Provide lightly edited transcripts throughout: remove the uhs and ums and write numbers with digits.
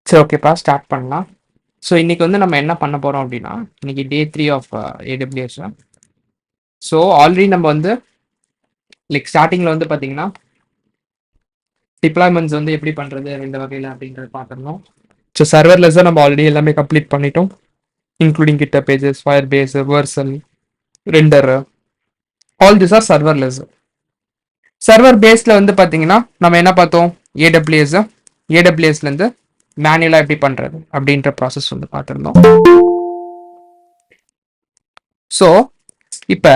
சரி ஓகேப்பா, ஸ்டார்ட் பண்ணலாம். ஸோ இன்னைக்கு வந்து நம்ம என்ன பண்ண போறோம் அப்படின்னா, இன்னைக்கு டே 3 ஆஃப் AWS. ஸோ ஆல்ரெடி நம்ம வந்து லைக் ஸ்டார்டிங்ல வந்து பார்த்தீங்கன்னா, டிப்ளாய்மெண்ட்ஸ் வந்து எப்படி பண்றது இந்த வகையில் அப்படின்றத பார்த்துருந்தோம். ஸோ சர்வர்லெஸ் நம்ம ஆல்ரெடி எல்லாமே கம்ப்ளீட் பண்ணிட்டோம், இன்க்ளூடிங் கிட்ட pages, Firebase, Vercel, render, all this are serverless. Server பேஸ்ல வந்து பார்த்தீங்கன்னா நம்ம என்ன பார்த்தோம், ஏடபிள்யூஎஸ், ஏடபிள்யூஎஸ்லேருந்து மேனுவலாக எப்படி பண்றது அப்படின்ற ப்ராசஸ் வந்து பார்த்துருந்தோம். ஸோ இப்போ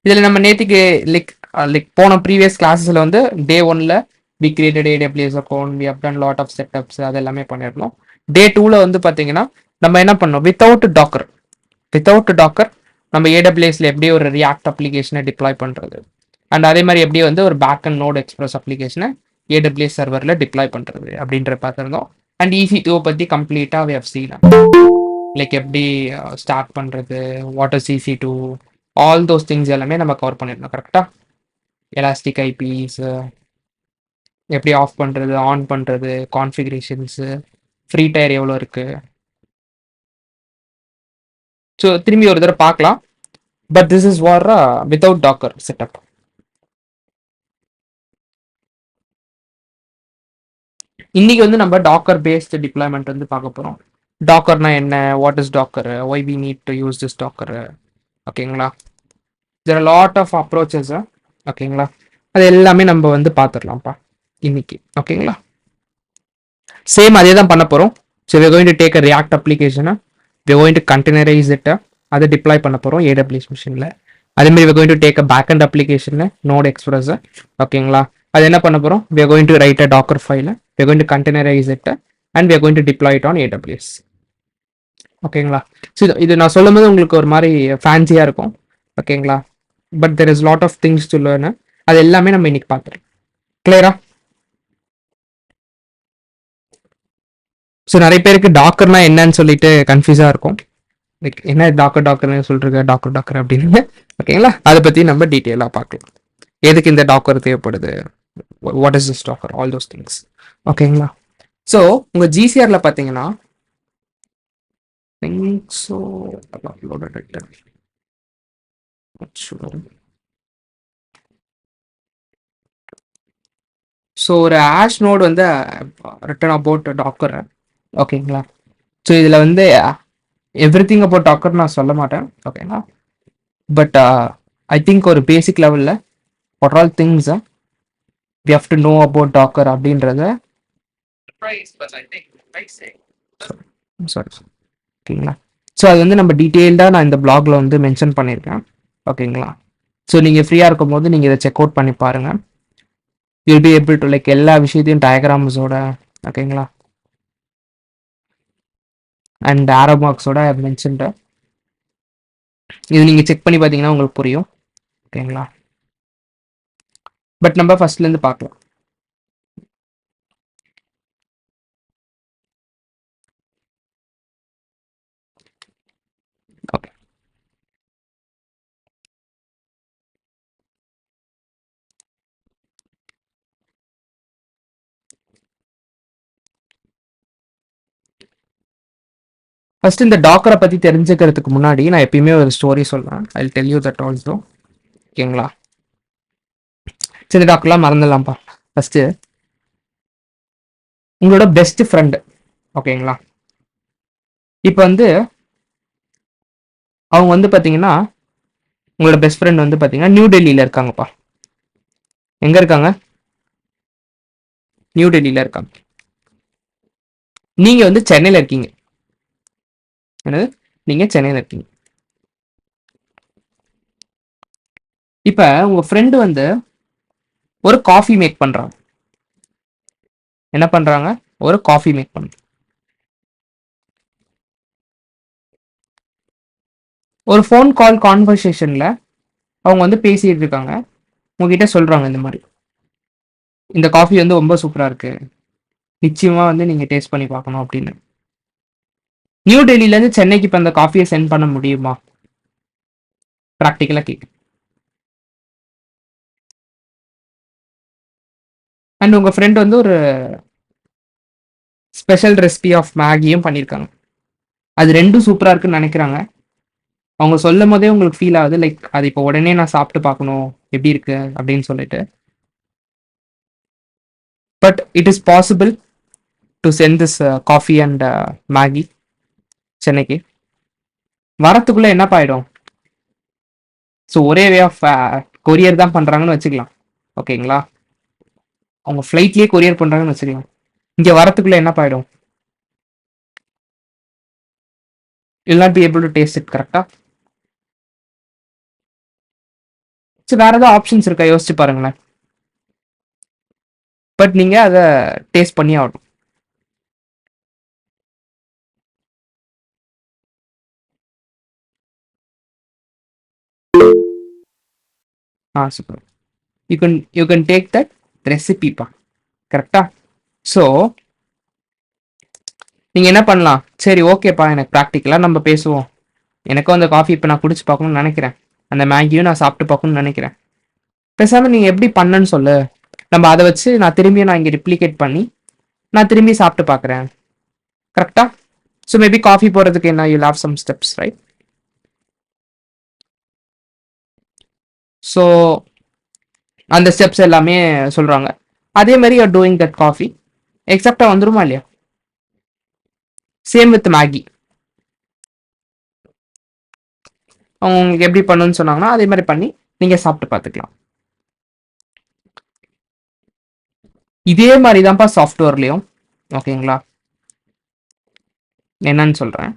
இதில் நம்ம நேற்றுக்கு லைக் லைக் போன ப்ரீவியஸ் கிளாஸஸில் வந்து டே ஒன்ல we created AWS account, we have done lot of setups, அது எல்லாமே பண்ணியிருந்தோம். டே டூவில் வந்து பார்த்தீங்கன்னா நம்ம என்ன பண்ணோம், வித்தவுட் டாக்கர் நம்ம ஏடபிள்யூஎஸ்ல எப்படி ஒரு ரியாக்ட் அப்ளிகேஷனை டிப்ளாய் பண்ணுறது, அண்ட் அதே மாதிரி எப்படி வந்து ஒரு பேக் அண்ட் நோட் எக்ஸ்பிரஸ் அப்ளிகேஷனை ஏடபிள்யூஎஸ் சர்வரில் டிப்ளாய் பண்ணுறது அப்படின்ற பார்த்துருந்தோம். அண்ட் EC2 பற்றி கம்ப்ளீட்டாக வி ஹவ் சீன், லைக் எப்படி ஸ்டார்ட் பண்ணுறது, what is EC2, all those things எல்லாமே நம்ம கவர் பண்ணியிருந்தோம். கரெக்டாக எலாஸ்டிக் ஐபிஸ் எப்படி ஆஃப் பண்ணுறது, ஆன் பண்ணுறது, கான்ஃபிகரேஷன்ஸு, ஃப்ரீ டயர் எவ்வளோ இருக்குது. ஸோ திரும்பி ஒரு தடவை பார்க்கலாம். But this is war without Docker setup. இன்னைக்கு வந்து நம்ம டாக்கர் பேஸ்டு டிப்ளாய்மெண்ட் வந்து பார்க்க போகிறோம். டாக்கர்னா என்ன, what is docker, why we need to use this docker, ஓகேங்களா. There are lot of approaches, ஓகேங்களா. அது எல்லாமே நம்ம வந்து பார்த்துடலாம்ப்பா இன்னைக்கு, ஓகேங்களா. சேம் அதே தான் பண்ண போகிறோம். So we going to take a react அப்ளிகேஷனை, வி கோயிங் டு கண்டெய்னரைஸ் இட்டை, அதை டிப்ளாய் பண்ண போகிறோம் AWS மிஷினில். அதேமாதிரி we going to take a backend அப்ளிகேஷனில் நோட் எக்ஸ்பிரஸ், ஓகேங்களா. அது என்ன பண்ண போகிறோம், we going to write a docker ஃபைல, வி கோயிங் டு கண்டெய்னரைஸ் இட்டை, and we going to deploy it on AWS, ஓகேங்களா. ஸோ இது நான் சொல்லும் போது உங்களுக்கு ஒரு மாதிரி ஃபேன்சியாக இருக்கும், ஓகேங்களா. But there is lot of things to learn. அது எல்லாமே நம்ம இன்னைக்கு பார்த்துருக்கோம். கிளியரா? ஸோ நிறைய பேருக்கு டாக்கர்னா என்னன்னு சொல்லிட்டு கன்ஃபியூஸாக இருக்கும். லைக் என்ன டாக்கர்னு சொல்லிருக்க, டாக்கர் அப்படின்னு, ஓகேங்களா. அதை பற்றி நம்ம டீட்டெயிலாக பார்க்கலாம். எதுக்கு இந்த டாக்கர் தேவைப்படுது, what is this docker, all those things, ஓகேங்களா. ஸோ உங்கள் GCRல பார்த்தீங்கன்னா ஸோ ஸோ ஒரு ஆஷ் நோட் வந்து ரிட்டன் அபவுட் டாக்கர், ஓகேங்களா. ஸோ இதில் வந்து எவ்ரி திங் அபவுட் டாக்கர் நான் சொல்ல மாட்டேன், ஓகேங்களா. பட் ஐ திங்க் ஒரு பேசிக் லெவலில் what all things we have to know about Docker அப்படின்றத, சாரி, ஓகேங்களா. ஸோ அது வந்து நம்ம டீட்டெயில்டாக நான் இந்த பிளாக்ல வந்து மென்ஷன் பண்ணியிருக்கேன், ஓகேங்களா. ஸோ நீங்கள் ஃப்ரீயாக இருக்கும் போது நீங்கள் இதை செக் அவுட் பண்ணி பாருங்கள். You'll be able to like எல்லா விஷயத்தையும் டயக்ராம்ஸோட, ஓகேங்களா, அண்ட் ஆரோ மார்க்ஸோட மென்ஷன்டு. இது நீங்கள் செக் பண்ணி பார்த்தீங்கன்னா உங்களுக்கு புரியும், ஓகேங்களா. பட் நம்ம ஃபர்ஸ்ட்லேருந்து பார்க்கலாம். ஓகே, ஃபர்ஸ்ட் இந்த டாக்கரை பற்றி தெரிஞ்சுக்கிறதுக்கு முன்னாடி நான் எப்பயுமே ஒரு ஸ்டோரி சொல்லுவேன். I will tell you that also, ஓகேங்களா. சரி, டாக்டர்லாம் மறந்துடலாம்ப்பா. ஃபர்ஸ்ட் உங்களோட பெஸ்ட் ஃப்ரெண்டு, ஓகேங்களா. இப்போ வந்து அவங்க வந்து பார்த்தீங்கன்னா உங்களோட பெஸ்ட் ஃப்ரெண்ட் வந்து பார்த்தீங்கன்னா நியூ டெல்லியில் இருக்காங்கப்பா. எங்கே இருக்காங்க, நியூ டெல்லியில் இருக்காங்க. நீங்கள் வந்து சென்னையில் இருக்கீங்க. என்னது, நீங்கள் சென்னையில் இருக்கீங்க. இப்போ உங்கள் ஃப்ரெண்டு வந்து ஒரு காஃபி மேக் பண்ணுறாங்க. என்ன பண்ணுறாங்க, ஒரு காஃபி மேக் பண்ணுறாங்க. ஒரு ஃபோன் கால் கான்வர்சேஷனில் அவங்க வந்து பேசிட்டு இருக்காங்க. உங்ககிட்ட சொல்கிறாங்க இந்த மாதிரி, இந்த காஃபி வந்து ரொம்ப சூப்பராக இருக்குது, நிச்சயமாக வந்து நீங்கள் டேஸ்ட் பண்ணி பார்க்கணும் அப்படின்னு. நியூ டெல்லியிலேருந்து சென்னைக்கு இப்போ அந்த காஃபியை சென்ட் பண்ண முடியுமா, ப்ராக்டிக்கலாக கேட்கு. அண்ட் உங்கள் ஃப்ரெண்ட் வந்து ஒரு ஸ்பெஷல் ரெசிபி ஆஃப் மேகியும் பண்ணியிருக்காங்க. அது ரெண்டும் சூப்பராக இருக்குன்னு நினைக்கிறாங்க. அவங்க சொல்லும் போதே உங்களுக்கு ஃபீல் ஆகுது லைக் அது இப்போ உடனே நான் சாப்பிட்டு பார்க்கணும் எப்படி இருக்கு அப்படின்னு சொல்லிட்டு. But it is possible to send this coffee and Maggi சென்னைக்கு. வரத்துக்குள்ள என்ன ஆயிடும்? ஸோ ஒரே வே ஆஃப் கொரியர் தான் பண்றாங்கன்னு வச்சுக்கலாம். ஓகேங்களா? அவங்க ஃப்ளைட்லயே கொரியர் பண்றாங்கன்னு வச்சுக்கலாம். இங்க வரத்துக்குள்ள என்ன ஆயிடும்? Will not be able to taste it. கரெக்டா? ஸோ வேற ஏதாவது ஆப்ஷன்ஸ் இருக்கா யோசிச்சு பாருங்களேன். பட் நீங்க அதை டேஸ்ட் பண்ணி ஆகணும். Super. You can take that ரெசிபிப்பா. கரெக்டா? ஸோ நீங்க என்ன பண்ணலாம்? சரி ஓகேப்பா, எனக்கு ப்ராக்டிக்கலா நம்ம பேசுவோம். எனக்கும் அந்த காஃபி இப்போ நான் குடிச்சு பார்க்கணும்னு நினைக்கிறேன். அந்த மேகியும் நான் சாப்பிட்டு பார்க்கணும்னு நினைக்கிறேன். பேசாம நீங்க எப்படி பண்ணன்னு சொல்லு. நம்ம அதை வச்சு நான் இங்க ரிப்ளிகேட் பண்ணி நான் திரும்பி சாப்பிட்டு பார்க்குறேன். கரெக்டா? ஸோ மேபி காஃபி போடுறதுக்கு என்ன you have some steps, right? So அந்த ஸ்டெப்ஸ் எல்லாமே சொல்றாங்க. அதே மாதிரி யூ டூயிங் தட் காஃபி எக்ஸப்டா வந்துருமா இல்லையா? Same with Maggi. அவங்க உங்களுக்கு எப்படி பண்ணணும்னு சொன்னாங்கன்னா அதே மாதிரி பண்ணி நீங்க சாப்பிட்டு பார்த்துக்கலாம். இதே மாதிரி தான்ப்பா சாஃப்ட்வேர்லயும். ஓகேங்களா? என்னன்னு சொல்றேன்.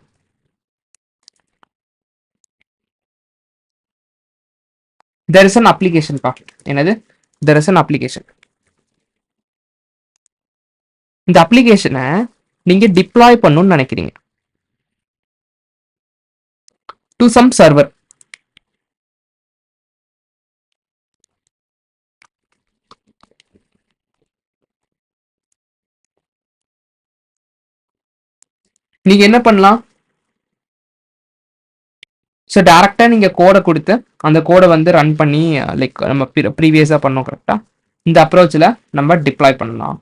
தெர் இஸ் அன் அப்ளிகேஷன் பா. என்னது? There is an application. இந்த அப்ளிகேஷனை நீங்க டிப்ளாய் பண்ணணும்னு நினைக்கிறீங்க டு சம் சர்வர். நீங்க என்ன பண்ணலாம்? ஸோ டேரக்டா நீங்க கோடை கொடுத்து அந்த கோடை வந்து ரன் பண்ணி லைக் நம்ம ப்ரீவியஸா பண்ணோம். கரெக்டா? இந்த அப்ரோச்சில் நம்ம டிப்ளாய் பண்ணலாம்.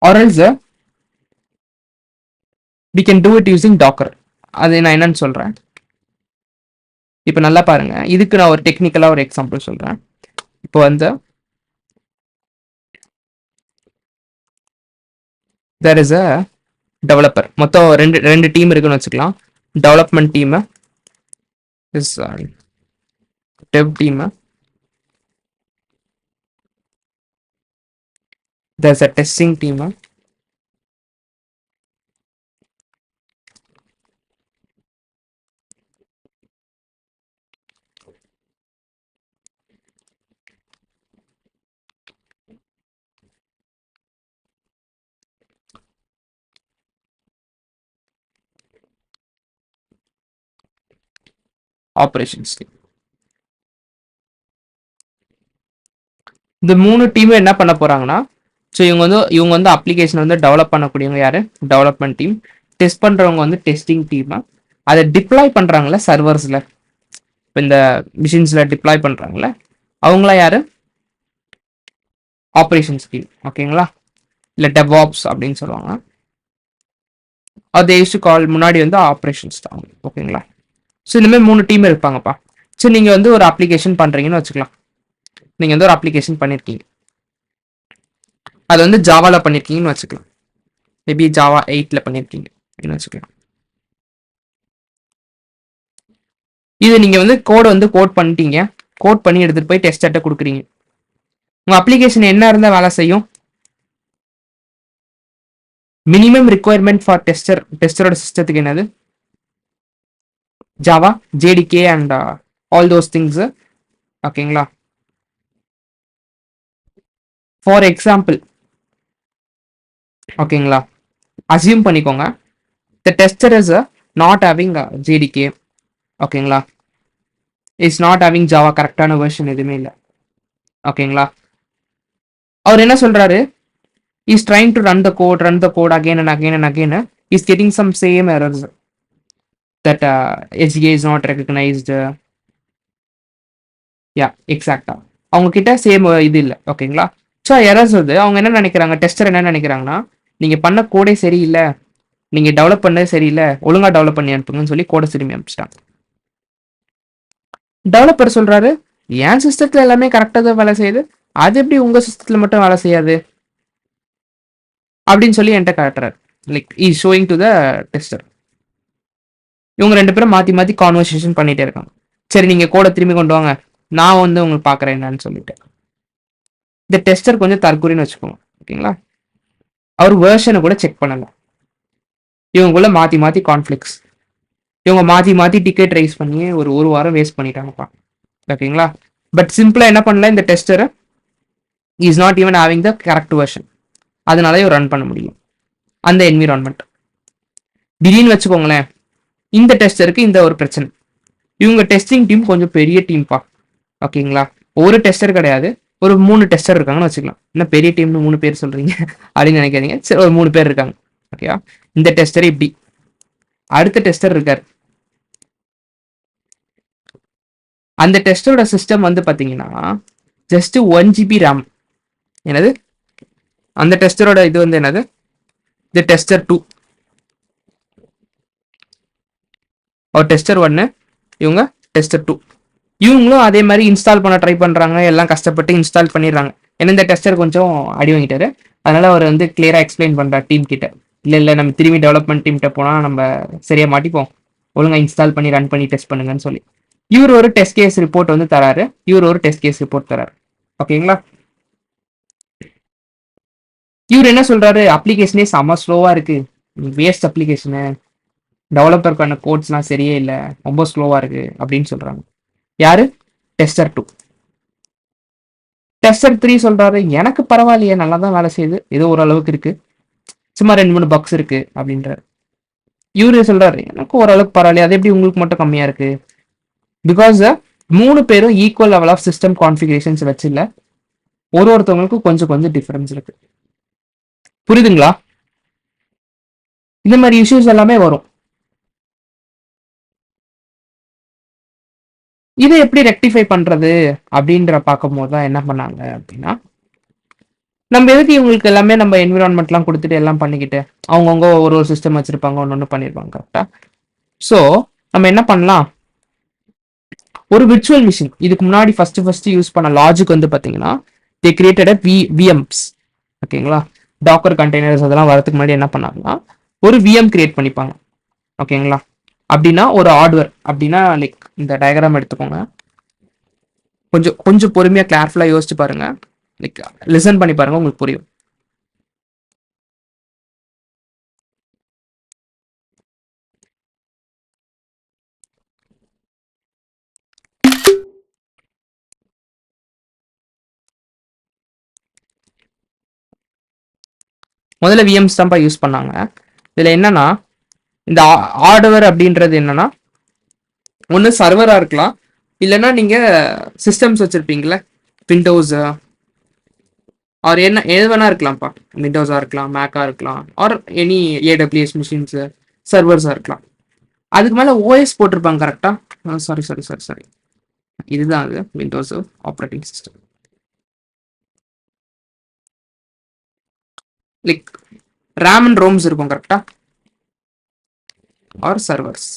Or else we can do it using docker. அது நான் என்னன்னு சொல்றேன். இப்போ நல்லா பாருங்க. இதுக்கு நான் ஒரு டெக்னிக்கலா ஒரு எக்ஸாம்பிள் சொல்றேன். இப்போ வந்து there is a developer. மொத்தம் ரெண்டு டீம் இருக்குன்னு வச்சுக்கலாம். Development team is dev team. there's a testing team. Operations team. இந்த மூணு டீமும் என்ன பண்ண போறாங்கன்னா, ஸோ இவங்க வந்து அப்ளிகேஷன் வந்து டெவலப் பண்ணக்கூடியவங்க யாரு? Development team. டெஸ்ட் பண்றவங்க வந்து டெஸ்டிங் டீம். அதை டிப்ளாய் பண்றாங்கல்ல சர்வர்ஸ்ல, இப்போ இந்த மிஷின்ஸ்ல டிப்ளாய் பண்றாங்கல்ல, அவங்களா யாரு? Operations team. ஓகேங்களா? இல்லை டெவாப்ஸ் அப்படின்னு சொல்லுவாங்க. அதை யூஸ் கால் முன்னாடி வந்து ஆப்ரேஷன்ஸ் தான். ஓகேங்களா? ஸோ இந்த மாதிரி மூணு டீம் இருப்பாங்கப்பா. ஸோ நீங்க வந்து ஒரு அப்ளிகேஷன் பண்றீங்கன்னு வச்சுக்கலாம். நீங்க வந்து ஒரு அப்ளிகேஷன் பண்ணிருக்கீங்க, அது வந்து ஜாவால பண்ணிருக்கீங்கன்னு வச்சுக்கலாம். மேபி ஜாவா 8ல பண்ணிருக்கீங்க அப்படின்னு வச்சுக்கலாம். இது நீங்க வந்து கோட் பண்ணிட்டீங்க. கோட் பண்ணி எடுத்துட்டு போய் டெஸ்டர்ட்ட கொடுக்குறீங்க. உங்க அப்ளிகேஷன் என்ன இருந்தா வேலை செய்யும்? மினிமம் ரிக்வயர்மெண்ட் ஃபார் டெஸ்டரோட சிஸ்டத்துக்கு என்னது? Java, JDK and all those things. ஓகேங்களா? ஃபார் எக்ஸாம்பிள், ஓகேங்களா, அசியூம் பண்ணிக்கோங்க the tester is not having JDK. ஓகேங்களா? இஸ் நாட் ஹேவிங் ஜாவா, கரெக்டான வெர்ஷன் எதுவுமே இல்லை. ஓகேங்களா? அவர் என்ன சொல்றாரு? Is trying to run the code again and again and again. Is getting some same errors that HA is not recognised. Yeah எக்ஸாக்டா அவங்க கிட்ட சேம் இது இல்லை. ஓகேங்களா? ஸோ எரர்ஸ் வந்து அவங்க என்ன நினைக்கிறாங்க, டெஸ்டர் என்ன நினைக்கிறாங்கன்னா, நீங்க பண்ண கோடே சரியில்லை, நீங்க டெவலப் பண்ணதே சரியில்லை, ஒழுங்கா டெவலப் பண்ணி அனுப்புங்கன்னு சொல்லி கோடை திரும்பி அனுப்பிச்சிட்டாங்க. டெவலப்பர் சொல்றாரு, என் சிஸ்டத்துல எல்லாமே கரெக்டாக தான் வேலை செய்யுது, அது எப்படி உங்க சிஸ்டத்துல மட்டும் வேலை செய்யாது அப்படின்னு சொல்லி என்கிட்ட காட்டுறாரு. Like is showing to the tester. இவங்க ரெண்டு பேரும் மாத்தி மாத்தி கான்வர்சேஷன் பண்ணிட்டே இருக்காங்க. சரி நீங்க கோடை திரும்பி கொண்டு வாங்க, நான் வந்து உங்களுக்கு பாக்குறேன் என்னன்னு சொல்லிட்டு. இந்த டெஸ்டர் கொஞ்சம் தற்கொலைன்னு வச்சுக்கோங்க, ஓகேங்களா. அவர் வேர்ஷனை கூட செக் பண்ணல. இவங்களுக்குள்ள மாத்தி மாத்தி கான்ஃபிளிக்ஸ். இவங்க மாத்தி மாத்தி டிக்கெட் ரைஸ் பண்ணி ஒரு வாரம் வேஸ்ட் பண்ணிட்டாங்கப்பா, ஓகேங்களா. பட் சிம்பிளா என்ன பண்ணல, இந்த tester is not even having the correct version. அதனால இவர் ரன் பண்ண முடியும் அந்த என்விரான்மெண்ட். திடீர்னு வச்சுக்கோங்களேன், இந்த டெஸ்டருக்கு இந்த ஒரு பிரச்சனை. இவங்க டெஸ்டிங் டீம் கொஞ்சம் பெரிய டீம்பா, ஓகேங்களா. ஒரு டெஸ்டர் கிடையாது, ஒரு 3 டெஸ்டர் இருக்காங்கன்னு வச்சுக்கலாம். என்ன பெரிய டீம்னு 3 பேர் சொல்றீங்க அப்படின்னு நினைக்காதீங்க. சரி, ஒரு 3 பேர் இருக்காங்க, ஓகேவா. இந்த டெஸ்டர் இப்படி, அடுத்த டெஸ்டர் இருக்காரு. அந்த டெஸ்டரோட சிஸ்டம் வந்து பாத்தீங்கன்னா ஜஸ்ட் 1 GB RAM. என்னது அந்த டெஸ்டரோட இது வந்து என்னது, இது டெஸ்டர் 2 ஒரு டெஸ்டர் 1, இவங்க டெஸ்டர் 2. இவங்களும் அதே மாதிரி இன்ஸ்டால் பண்ண ட்ரை பண்றாங்க, எல்லாம் கஷ்டப்பட்டு இன்ஸ்டால் பண்ணிடுறாங்க. ஏன்னா இந்த டெஸ்டர் கொஞ்சம் அடி வாங்கிட்டாரு, அதனால அவர் வந்து கிளியரா எக்ஸ்பிளைன் பண்றாரு டீம் கிட்ட. இல்ல நம்ம திரும்பி டெவலப்மெண்ட் டீம்கிட்ட போனா நம்ம சரியா மாட்டிப்போம், ஒழுங்கா இன்ஸ்டால் பண்ணி ரன் பண்ணி டெஸ்ட் பண்ணுங்கன்னு சொல்லி. இவர் ஒரு டெஸ்ட் கேஸ் ரிப்போர்ட் வந்து தராரு, இவர் ஒரு டெஸ்ட் கேஸ் ரிப்போர்ட் தராரு, ஓகேங்களா. இவர் என்ன சொல்றாரு, அப்ளிகேஷனே செம ஸ்லோவா இருக்கு, வேஸ்ட் அப்ளிகேஷனு, டெவலப்பருக்கான கோட்ஸ்லாம் சரியே இல்லை, ரொம்ப ஸ்லோவா இருக்கு அப்படின்னு சொல்றாங்க. யாரு, டெஸ்டர் 2. டெஸ்டர் 3 சொல்றாரு, எனக்கு பரவாயில்லையே, நல்லா தான் வேலை செய்யுது, ஏதோ ஓரளவுக்கு இருக்கு, சும்மா 2-3 பக்ஸ் இருக்கு அப்படின்றாரு. இவரு சொல்றாரு, எனக்கு ஓரளவுக்கு பரவாயில்லையே, அது எப்படி உங்களுக்கு மட்டும் கம்மியா இருக்கு. பிகாஸ் 3 பேரும் equal level of system configurations வச்சு இல்ல, ஒருத்தவங்களுக்கும் கொஞ்சம் கொஞ்சம் டிஃபரன்ஸ் இருக்கு. புரியுதுங்களா. இந்த மாதிரி இஷ்யூஸ் எல்லாமே வரும். இதை எப்படி ரெக்டிஃபை பண்றது அப்படின்ற பார்க்கும் போது தான் என்ன பண்ணாங்க அப்படின்னா, நம்ம எதுக்கு இவங்களுக்கு எல்லாமே நம்ம என்விரான்மெண்ட்லாம் கொடுத்துட்டு எல்லாம் பண்ணிக்கிட்டு, அவங்கவுங்க ஒரு சிஸ்டம் வச்சிருப்பாங்க, ஒன்று பண்ணிருப்பாங்க கரெக்டா. ஸோ நம்ம என்ன பண்ணலாம், ஒரு விர்ச்சுவல் மிஷின். இதுக்கு முன்னாடி ஃபர்ஸ்ட் யூஸ் பண்ண லாஜிக் வந்து பாத்தீங்கன்னா, தே கிரியேட்டட் விஎம்ஸ், ஓகேங்களா. டாக்கர் கண்டெய்னர்ஸ் அதெல்லாம் வரதுக்கு முன்னாடி என்ன பண்ணாங்கன்னா, ஒரு விஎம் கிரியேட் பண்ணிப்பாங்க, ஓகேங்களா. அப்படின்னா ஒரு ஹார்ட்வேர் அப்படின்னா, லைக் இந்த டயக்ராம் எடுத்துக்கோங்க, கொஞ்சம் கொஞ்சம் பொறுமையா கேர்ஃபுல்லா யோசிச்சு பாருங்க, லைக் லிசன் பண்ணி பாருங்க, உங்களுக்கு புரியும். முதல்ல விஎம்ஸ் தான்ப்பா யூஸ் பண்ணாங்க. இதுல என்னன்னா, இந்த ஹார்ட்வேர் அப்படின்றது என்னன்னா, ஒன்று சர்வரா இருக்கலாம், இல்லைன்னா நீங்க சிஸ்டம்ஸ் வச்சிருப்பீங்களே, விண்டோஸ் ஆர் என்ன எது வேணா இருக்கலாம்ப்பா. விண்டோஸா இருக்கலாம், மேக்கா இருக்கலாம், ஆர் எனி ஏடபிள்யூஎஸ் மிஷின்ஸ், சர்வர்ஸா இருக்கலாம். அதுக்கு மேல ஓஎஸ் போட்டிருப்பாங்க கரெக்டா. சாரி, இதுதான் அது Windows operating system. Like RAM and ROMs இருக்கும் கரெக்டா, ஆர் சர்வர்ஸ்.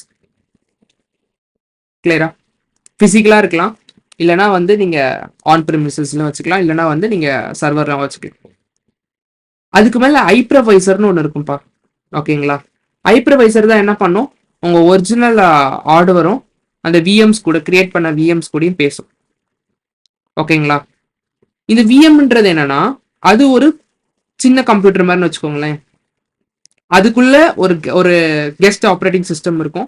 கிளியரா. பிசிக்கலா இருக்கலாம், இல்லைனா வந்து நீங்க ஆன் பிரிமிசஸ்ல வச்சுக்கலாம், இல்லைனா வந்து நீங்க சர்வர்லாம் வச்சுக்கலாம். அதுக்கு மேல ஹைப்ரவைசர்னு ஒன்று இருக்கும்பா, ஓகேங்களா. ஹைப்ரவைசர் தான் என்ன பண்ணும், உங்க ஒரிஜினல் ஹார்ட்வேரும் அந்த விஎம்ஸ் கூட கிரியேட் பண்ண விஎம்ஸ் கூடயும் பேசும், ஓகேங்களா. இந்த விஎம்ன்றது என்னன்னா, அது ஒரு சின்ன கம்ப்யூட்டர் மாதிரின்னு வச்சுக்கோங்களேன். அதுக்குள்ள ஒரு ஒரு கெஸ்ட் ஆப்ரேட்டிங் சிஸ்டம் இருக்கும்,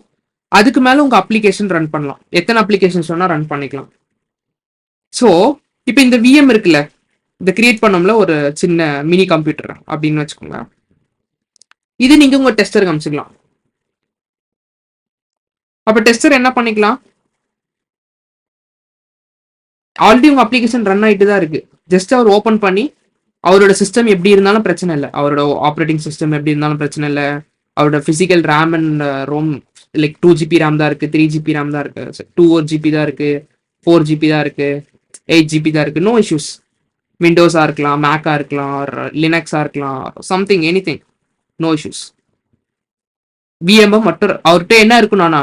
அதுக்கு மேல உங்க அப்ளிகேஷன் ரன் பண்ணலாம், எத்தனை அப்ளிகேஷன்ஸ் வேணா ரன் பண்ணிக்கலாம். ஸோ இப்போ இந்த விஎம் இருக்குல்ல, இந்த கிரியேட் பண்ணோம்ல ஒரு சின்ன மினி கம்ப்யூட்டர் அப்படின்னு வச்சுக்கோங்க, இது நீங்க உங்க டெஸ்டருக்கு அமைச்சுக்கலாம். அப்ப டெஸ்டர் என்ன பண்ணிக்கலாம், ஆல்ரெடி உங்க அப்ளிகேஷன் ரன் ஆகிட்டு தான் இருக்கு, ஜஸ்ட் அவர் ஓப்பன் பண்ணி அவரோட சிஸ்டம் எப்படி இருந்தாலும் பிரச்சனை இல்லை, அவரோட ஆப்ரேட்டிங் சிஸ்டம் எப்படி இருந்தாலும் பிரச்சனை இல்லை, அவரோட physical RAM and ROM like 2 GB RAM தான் இருக்கு, 3 GB ரேம் தான் இருக்கு, 2 GB தான் இருக்கு, 4 GB தான் இருக்கு, 8 GB தான் இருக்கு, நோ இஷ்யூஸ். விண்டோஸாக இருக்கலாம், மேக்காக இருக்கலாம், லினக்ஸாக இருக்கலாம், something any thing, no issues. VMM மட்டும் அவர்கிட்ட என்ன இருக்கணும்னா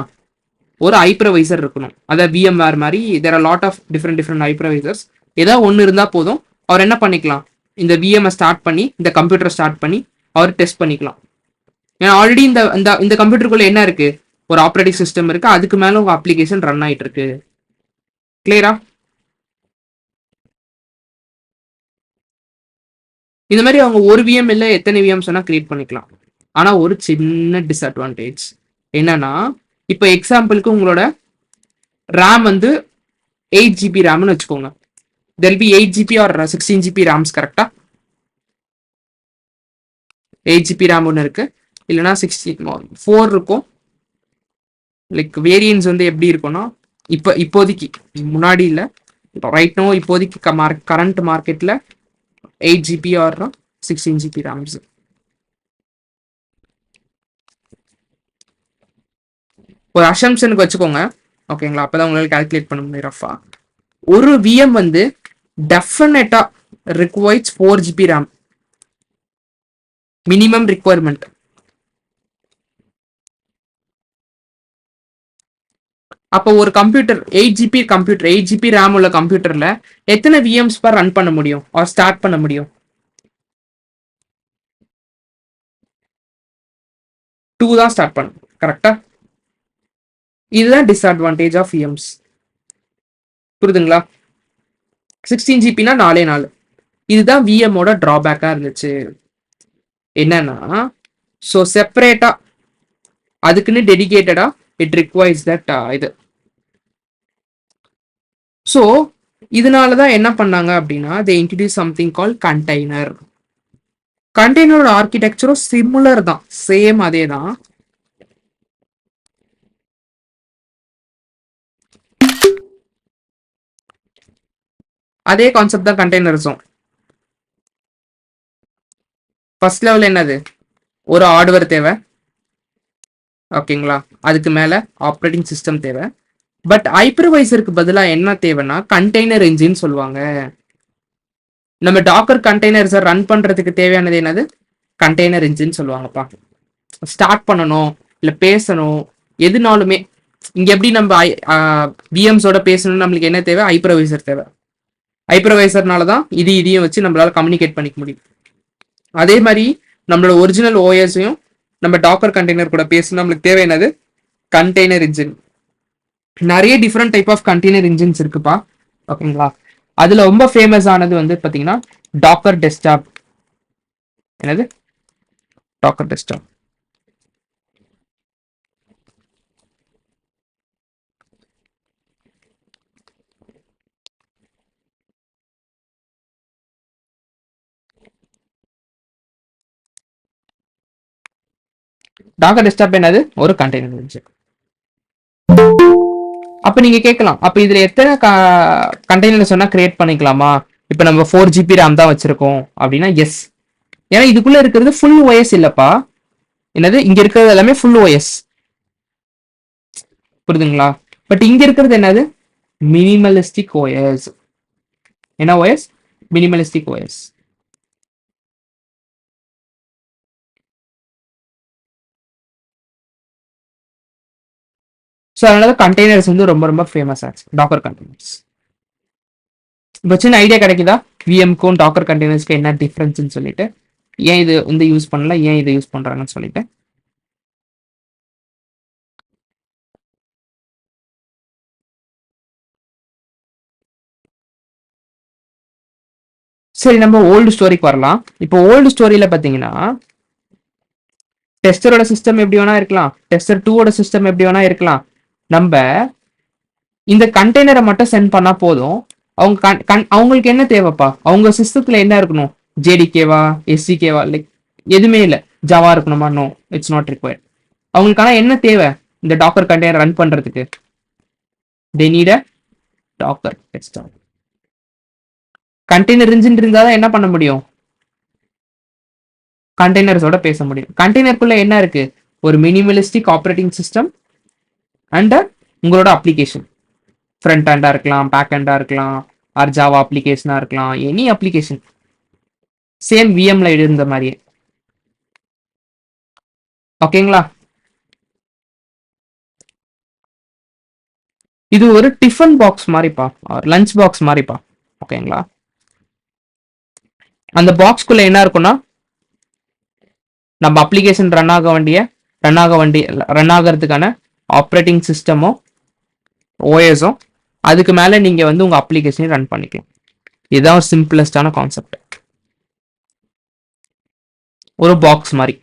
ஒரு ஹைப்பர்வைசர் இருக்கணும். அதாவது விஎம்ஆர் மாதிரி there are lot of different hypervisors. ஏதாவது ஒன்று இருந்தால் போதும், அவர் என்ன பண்ணிக்கலாம், இந்த விஎம்ஐ ஸ்டார்ட் பண்ணி இந்த கம்ப்யூட்டரை ஸ்டார்ட் பண்ணி அவர் டெஸ்ட் பண்ணிக்கலாம். ஏன்னா ஆல்ரெடி இந்த இந்த கம்ப்யூட்டருக்குள்ள என்ன இருக்கு, ஒரு ஆப்ரேட்டிங் சிஸ்டம் இருக்கு, அதுக்கு மேல உங்க அப்ளிகேஷன் ரன் ஆயிட்டு இருக்கு. கிளியரா? இந்த மாதிரி அவங்க ஒரு விஎம் இல்லை எத்தனை விஎம்ஸ் வேணா கிரியேட் பண்ணிக்கலாம். ஆனா ஒரு சின்ன டிஸ்அட்வான்டேஜ் என்னன்னா, இப்போ எக்ஸாம்பிளுக்கு உங்களோட ரேம் வந்து 8 GB ரேம்னு வச்சுக்கோங்க. தெல் பி 8 GB ஆர் 16 GB ரேம்ஸ். கரெக்டா? 8 GB ரேம் ஒன்று இருக்கு, இல்லைனா 4 இருக்கும். லைக் வேரியன்ஸ் வந்து எப்படி இருக்கும்னா, இப்போதைக்கு முன்னாடி இல்லை, ரைட் நோ இப்போதைக்கு கரண்ட் மார்க்கெட்ல 8 GB ஆர் 16 GB ரேம்ஸ். ஒரு அசம்ஷனுக்கு வச்சுக்கோங்க, ஓகேங்களா? அப்பதான் உங்களால கால்குலேட் பண்ண முடியும் ரஃபா. ஒரு விஎம் வந்து டெஃபினட்டா requires 4 GB RAM minimum requirement. அப்போ ஒரு கம்ப்யூட்டர் 8 GB ரேம் உள்ள கம்ப்யூட்டர்ல எத்தனை விஎம்ஸ் பர் ரன் பண்ண முடியும் ஆர் ஸ்டார்ட் பண்ண முடியும்? 2 தான் ஸ்டார்ட் பண்ணும். கரெக்டா? இதுதான் டிஸ்அட்வான்டேஜ் ஆஃப் விஎம்ஸ். புரியுதுங்களா? 16 GB 4. இதுதான் விஎம்மோட டிராபேக்கா இருந்துச்சு. என்னன்னா, ஸோ செப்பரேட்டா அதுக்குன்னு டெடிகேட்டடா இட் ரிக்வயர்ஸ் தட் இது. ஸோ இதனாலதான் என்ன பண்ணாங்க அப்படின்னா, they introduce something call container. கண்டெய்னரோட ஆர்கிடெக்சரும் சிமிலர் தான், சேம் அதே தான். அதே கான்செப்ட் தான் கண்டெய்னர்ஸும். ஃபர்ஸ்ட் லெவல் என்னது, ஒரு ஹார்ட்வேர் தேவை, ஓகேங்களா? அதுக்கு மேல ஆப்ரேட்டிங் சிஸ்டம் தேவை. பட் ஹைப்பர்வைசருக்கு பதிலாக என்ன தேவைன்னா கண்டெய்னர் என்ஜின் சொல்லுவாங்க. நம்ம டாக்கர் கண்டெய்னர்ஸை ரன் பண்றதுக்கு தேவையானது என்னது, கண்டெய்னர் என்ஜின் சொல்லுவாங்கப்பா. ஸ்டார்ட் பண்ணணும் இல்லை பேசணும் எதுனாலுமே, இங்க எப்படி நம்ம விஎம்ஸோட பேசணும், நம்மளுக்கு என்ன தேவை, ஹைப்பர்வைசர் தேவை. ஹைப்பர்வைசர்னால தான் இதையும் வச்சு நம்மளால கம்யூனிகேட் பண்ணிக்க முடியும். அதே மாதிரி நம்மளோட ஒரிஜினல் ஓஎஸையும் நம்ம டாக்கர் கண்டெய்னர் கூட பேசணும், நம்மளுக்கு தேவை என்னது, கண்டெய்னர் இன்ஜின். நிறைய different type of container engines இருக்குப்பா, ஓகேங்களா? அதுல ரொம்ப ஃபேமஸ் ஆனது வந்து பாத்தீங்கன்னா டாக்கர் டெஸ்க்டாப். என்னது, டாக்கர் டெஸ்க்டாப். டாக்கர் டெஸ்க்டாப் என்னது, ஒரு கண்டெய்னர் இன்ஜின். அப்ப நீங்க கேட்கலாம், அப்ப இதுல எத்தனை கண்டெய்னர் சொன்னா கிரியேட் பண்ணிக்கலாமா? இப்ப நம்ம 4 GB ரேம் தான் வச்சிருக்கோம் அப்படின்னா எஸ். ஏன்னா இதுக்குள்ள இருக்கிறது ஃபுல் ஓஎஸ் இல்லப்பா. என்னது, இங்க இருக்கிறது எல்லாமே ஃபுல் ஓஎஸ், புரியுதுங்களா? பட் இங்க இருக்கிறது என்னது, மினிமலிஸ்டிக் ஓஎஸ். என்ன ஓஎஸ், மினிமலிஸ்டிக் ஓஎஸ். ஸோ அதனால கண்டெய்னர்ஸ் வந்து ரொம்ப ரொம்ப ஃபேமஸ் ஆச்சு, டாக்கர் கண்டெய்னர்ஸ். இப்போ சின்ன ஐடியா கிடைக்குதா விஎம்க்கும் டாக்கர் கண்டெய்னர்ஸ்க்கு என்ன டிஃப்ரென்ஸ்னு சொல்லிட்டு, ஏன் இது வந்து யூஸ் பண்ணல, ஏன் இதை யூஸ் பண்றாங்கன்னு சொல்லிட்டு. சரி, நம்ம ஓல்டு ஸ்டோரிக்கு வரலாம். இப்போ ஓல்டு ஸ்டோரியில பாத்தீங்கன்னா டெஸ்டரோட சிஸ்டம் எப்படி வேணா இருக்கலாம், டெஸ்டர் 2ஓட சிஸ்டம் எப்படி வேணா இருக்கலாம். நம்ம இந்த கண்டெய்னரை மட்டும் சென்ட் பண்ணா போதும். அவங்களுக்கு என்ன தேவைப்பா, அவங்க சிஸ்டத்துல என்ன இருக்கணும், ஜேடிகேவா எஸ்சிகேவா, லைக் எதுவுமே இல்லை, ஜாவா இருக்கணுமா, நோ, இட்ஸ் நாட் ரிக்வயர்ட். அவங்களுக்கான என்ன தேவை, இந்த டாக்கர் கண்டெய்னர் ரன் பண்றதுக்கு they need a docker desktop. Container engine இருந்தாதான் என்ன பண்ண முடியும், கண்டெய்னர்ஸோட பேச முடியும். கண்டெய்னருக்குள்ள என்ன இருக்கு, ஒரு மினிமலிஸ்டிக் ஆப்ரேட்டிங் சிஸ்டம் அண்ட் உங்களோட அப்ளிகேஷன். ஃப்ரண்ட் ஹேண்டா இருக்கலாம், பேக் ஹேண்டா இருக்கலாம், ஆர் ஜாவா அப்ளிகேஷனா இருக்கலாம், எனி அப்ளிகேஷன் சேம் விஎம்ல இருந்த மாதிரியே. ஓகேங்களா? இது ஒரு டிஃபன் பாக்ஸ் மாதிரிப்பா, லஞ்ச் பாக்ஸ் மாதிரிப்பா. ஓகேங்களா? அந்த பாக்ஸ்குள்ள என்ன இருக்கும்னா நம்ம அப்ளிகேஷன் ரன் ஆகிறதுக்கான ஆப்ரேட்டிங் சிஸ்டமோ ஓஎஸோ, அதுக்கு மேல நீங்க வந்து உங்க அப்ளிகேஷனை ரன் பண்ணிக்கலாம். இதுதான் ஒரு சிம்பிளஸ்டான கான்செப்ட். ஒரு பாக்ஸ் மாதிரி.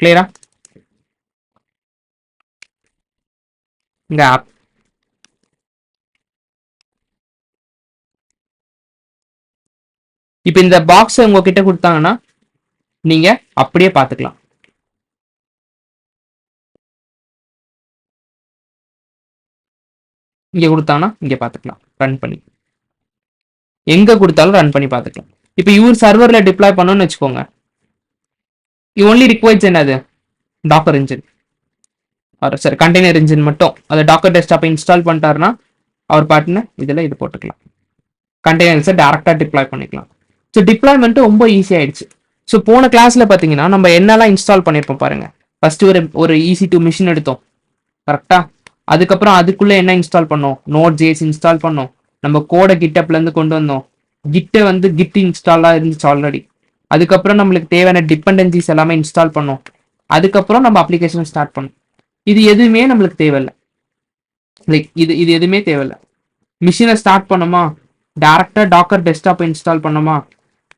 கிளியரா? இங்க ஆப். இப்போ இந்த பாக்ஸ் உங்ககிட்ட கொடுத்தாங்கன்னா நீங்க அப்படியே பார்த்துக்கலாம். இங்க கொடுத்தாங்கன்னா இங்க பார்த்துக்கலாம் ரன் பண்ணி. எங்க கொடுத்தாலும் ரன் பண்ணி பார்த்துக்கலாம். இப்போ இவர் சர்வர்ல டிப்ளாய் பண்ணணும்னு வச்சுக்கோங்க. யூ ஒன்லி ரிக்வயர்ஸ் என்னது? டாக்கர் இன்ஜின், சரி கண்டெய்னர் இன்ஜின் மட்டும் அதை டாக்கர் டெஸ்க்டாப்பை இன்ஸ்டால் பண்ணிட்டாருன்னா அவர் பாட்டுன்னு இதில் இது போட்டுக்கலாம். கண்டெய்னர்ஸை டேரெக்டாக டிப்ளாய் பண்ணிக்கலாம். ஸோ டிப்ளாய்மெண்ட் ரொம்ப ஈஸி ஆயிடுச்சு. ஸோ போன கிளாஸ்ல பார்த்தீங்கன்னா நம்ம என்னெல்லாம் இன்ஸ்டால் பண்ணியிருப்போம் பாருங்க. ஃபர்ஸ்ட் ஒரு EC2 மிஷின் எடுத்தோம் கரெக்டா. அதுக்கப்புறம் அதுக்குள்ள என்ன இன்ஸ்டால் பண்ணோம்? நோட் ஜேஸ் இன்ஸ்டால் பண்ணோம். நம்ம கோடை கிட்டப்ல இருந்து கொண்டு வந்தோம். கிட்ட வந்து கிட் இன்ஸ்டாலா இருந்துச்சு ஆல்ரெடி. அதுக்கப்புறம் நம்மளுக்கு தேவையான டிபெண்டன்சிஸ் எல்லாமே இன்ஸ்டால் பண்ணோம். அதுக்கப்புறம் நம்ம அப்ளிகேஷன் ஸ்டார்ட் பண்ணோம். இது எதுவுமே நம்மளுக்கு தேவையில்லை. லைக் இது எதுவுமே தேவையில்லை. மிஷினை ஸ்டார்ட் பண்ணோமா, டேரக்டா டாக்கர் டெஸ்க்டாப் இன்ஸ்டால் பண்ணோமா,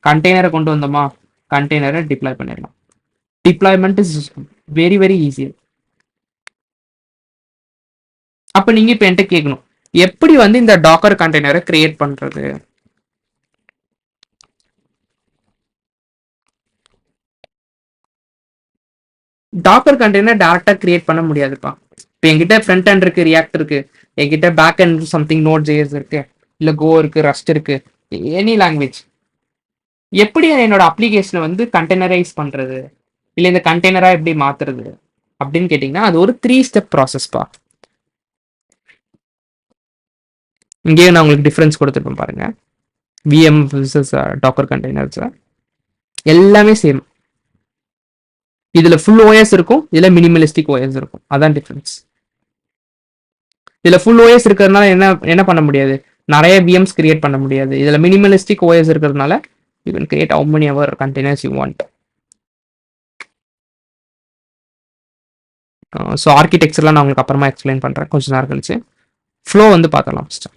கண்டெய்னரை கொண்டு வந்தோமா, கண்டெய்னரை டிப்ளாய் பண்ணிடலாம். Deployment is very very easy. அப்ப நீங்க இப்ப என்கிட்ட கேட்கணும், எப்படி வந்து இந்த டாக்கர் கண்டெய்னரை கிரியேட் பண்றது? டாக்கர் கண்டெய்னர் டேரக்டா கிரியேட் பண்ண முடியாதுப்பா. இப்போ என்கிட்ட ஃப்ரண்ட் ஹேண்ட் இருக்கு, ரியாக்ட் இருக்கு, என்கிட்ட backend something Node JS இருக்கு, இல்ல கோ இருக்கு, ரஸ்ட் இருக்கு, எனி லாங்குவேஜ். எப்படி என்னோட அப்ளிகேஷனை வந்து கண்டெய்னரைஸ் பண்றது, இல்ல இந்த கண்டெய்னரா எப்படி மாத்துறது அப்படின்னு கேட்டீங்கன்னா அது ஒரு 3 ஸ்டெப் ப்ராசஸ்ப்பா. இங்கேயே நான் உங்களுக்கு டிஃபரன்ஸ் கொடுத்துருப்பேன் பாருங்க. VM versus டாக்கர் கண்டெய்னர்ஸ் எல்லாமே சேம். இதுல ஃபுல் OS இருக்கும், இதுல மினிமலிஸ்டிக் OS இருக்கும். அதான் டிஃபரன்ஸ். இதுல ஃபுல் OS இருக்கிறதுனால என்ன என்ன பண்ண முடியாது, நிறைய VMs கிரியேட் பண்ண முடியாது. இதுல மினிமலிஸ்டிக் OS இருக்கிறதுனால you can create how many ever containers you want. So ஆர்கிடெக்சர்லாம் நான் உங்களுக்கு அப்புறமா எக்ஸ்பிளைன் பண்றேன் கொஞ்ச நேரம் கழிச்சு. ஃப்ளோ வந்து பார்க்கலாம் ஃபர்ஸ்ட்.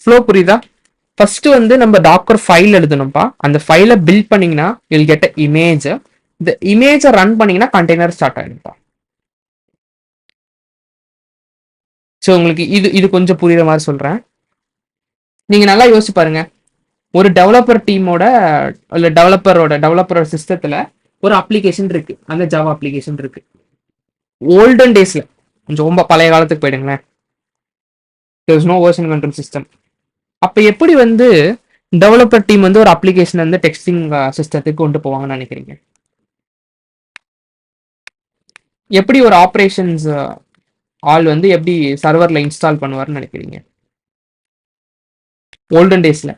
ஃப்ளோ புரியுதா? ஃபர்ஸ்ட் வந்து நம்ம டாக்கர் ஃபைல் எழுதணும்ப்பா. அந்த ஃபைலை பில்ட் பண்ணீங்கன்னா யூல் கெட் அ இமேஜ். இந்த இமேஜை ரன் பண்ணீங்கன்னா கண்டெய்னர் ஸ்டார்ட் ஆகிடும்ப்பா. ஸோ உங்களுக்கு இது கொஞ்சம் புரியுற மாதிரி சொல்றேன். நீங்க நல்லா யோசிச்சு பாருங்க. ஒரு டெவலப்பர் டீமோட இல்ல டெவலப்பரோட சிஸ்டத்துல ஒரு அப்ளிகேஷன் இருக்கு, அந்த ஜாவா அப்ளிகேஷன் இருக்கு. ஓல்டன் டேஸ்ல கொஞ்சம் ரொம்ப பழைய காலத்துக்கு போயிடுங்களேன். There is no version control system. அப்ப எப்படி வந்து டெவலப்பர் டீம் வந்து ஒரு அப்ளிகேஷன் வந்து டெக்ஸ்டிங் சிஸ்டத்துக்கு கொண்டு போவாங்கன்னு நினைக்கிறீங்க? எப்படி ஒரு ஆப்ரேஷன்ஸ் ஆள் வந்து எப்படி சர்வர்ல இன்ஸ்டால் பண்ணுவார்னு நினைக்கிறீங்க ஓல்டன் டேஸ்ல?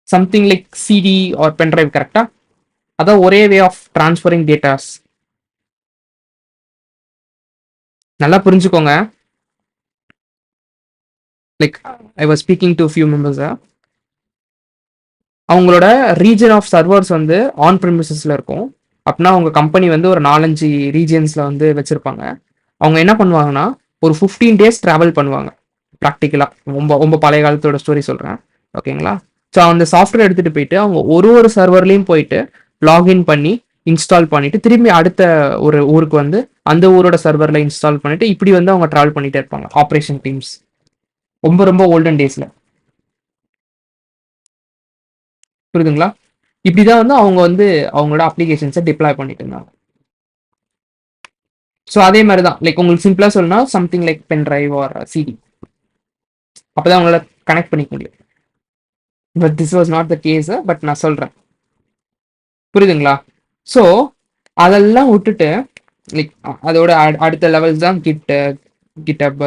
Something like CD or pen drive, கரெக்டா? அதான் ஒரே வே ஆஃப் டிரான்ஸ்ஃபரிங் டேட்டாஸ். நல்லா புரிஞ்சுக்கோங்க. Like I was speaking to few members. அவங்களோட ரீஜன் ஆஃப் சர்வர்ஸ் வந்து ஆன் ப்ரிமிசஸ்ல இருக்கும். அப்படின்னா அவங்க கம்பெனி வந்து ஒரு 4-5 ரீஜியன்ஸ்ல வந்து வச்சிருப்பாங்க. அவங்க என்ன பண்ணுவாங்கன்னா ஒரு 15 days டிராவல் பண்ணுவாங்க. ப்ராக்டிக்கலா ரொம்ப ரொம்ப பழைய காலத்தோட ஸ்டோரி சொல்றேன், ஓகேங்களா? ஸோ அந்த சாஃப்ட்வேர் எடுத்துட்டு போயிட்டு அவங்க ஒரு சர்வர்லையும் போயிட்டு லாகின் பண்ணி இன்ஸ்டால் பண்ணிட்டு திரும்பி அடுத்த ஒரு ஊருக்கு வந்து அந்த ஊரோட சர்வர்ல இன்ஸ்டால் பண்ணிட்டு இப்படி வந்து அவங்க டிராவல் பண்ணிட்டே இருப்பாங்க ஆப்ரேஷன் டீம்ஸ். ரொம்ப ரொம்ப ஓல்டன் டேஸ்ல. புரியுதுங்களா? இப்படிதான் வந்து அவங்க வந்து அவங்களோட அப்ளிகேஷன்ஸை டிப்ளாய் பண்ணிட்டு இருந்தாங்க. ஸோ அதே மாதிரி தான் லைக் உங்களுக்கு சிம்பிளா சொல்லணும்னா something like pen drive or CD, அப்பதான் உங்களால கனெக்ட் பண்ணிக்க முடியும். But this was not the case, but நான் சொல்றேன், புரியுதுங்களா? ஸோ அதெல்லாம் விட்டுட்டு லைக் அதோட அடுத்த லெவல்ஸ் தான் கிட்டப்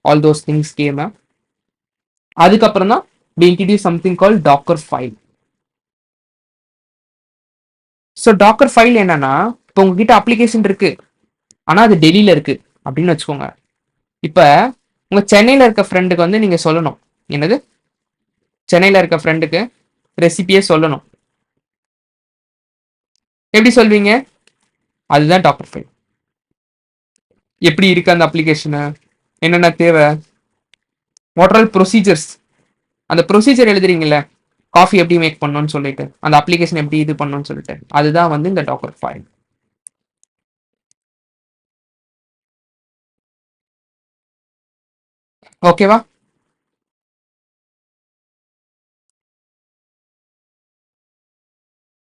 ஆல் தோஸ் திங்ஸ் கேம். அதுக்கப்புறம் தான் we introduce something called docker file. ஸோ டாக்கர் ஃபைல் என்னன்னா, இப்போ உங்ககிட்ட அப்ளிகேஷன் இருக்கு ஆனா அது டெல்லியில இருக்கு அப்படின்னு வச்சுக்கோங்க. இப்ப உங்க சென்னையில இருக்க ஃப்ரெண்டுக்கு வந்து நீங்க சொல்லணும், என்னது சென்னையில இருக்க ஃப்ரெண்டுக்கு ரெசிபியே சொல்லணும். எப்படி சொல்வீங்க? அதுதான் டாக்கர் ஃபைல். எப்படி இருக்கு அந்த அப்ளிகேஷனு, என்னென்ன தேவை, வாட் ஆல் ப்ரொசீஜர்ஸ், அந்த ப்ரொசீஜர் எழுதுறீங்கல்ல, காஃபி எப்படி மேக் பண்ணணும்னு சொல்லிட்டு, அந்த அப்ளிகேஷன் எப்படி இது பண்ணணும்னு சொல்லிட்டு, அதுதான் வந்து இந்த டாக்கர் ஃபைல். ஓகேவா?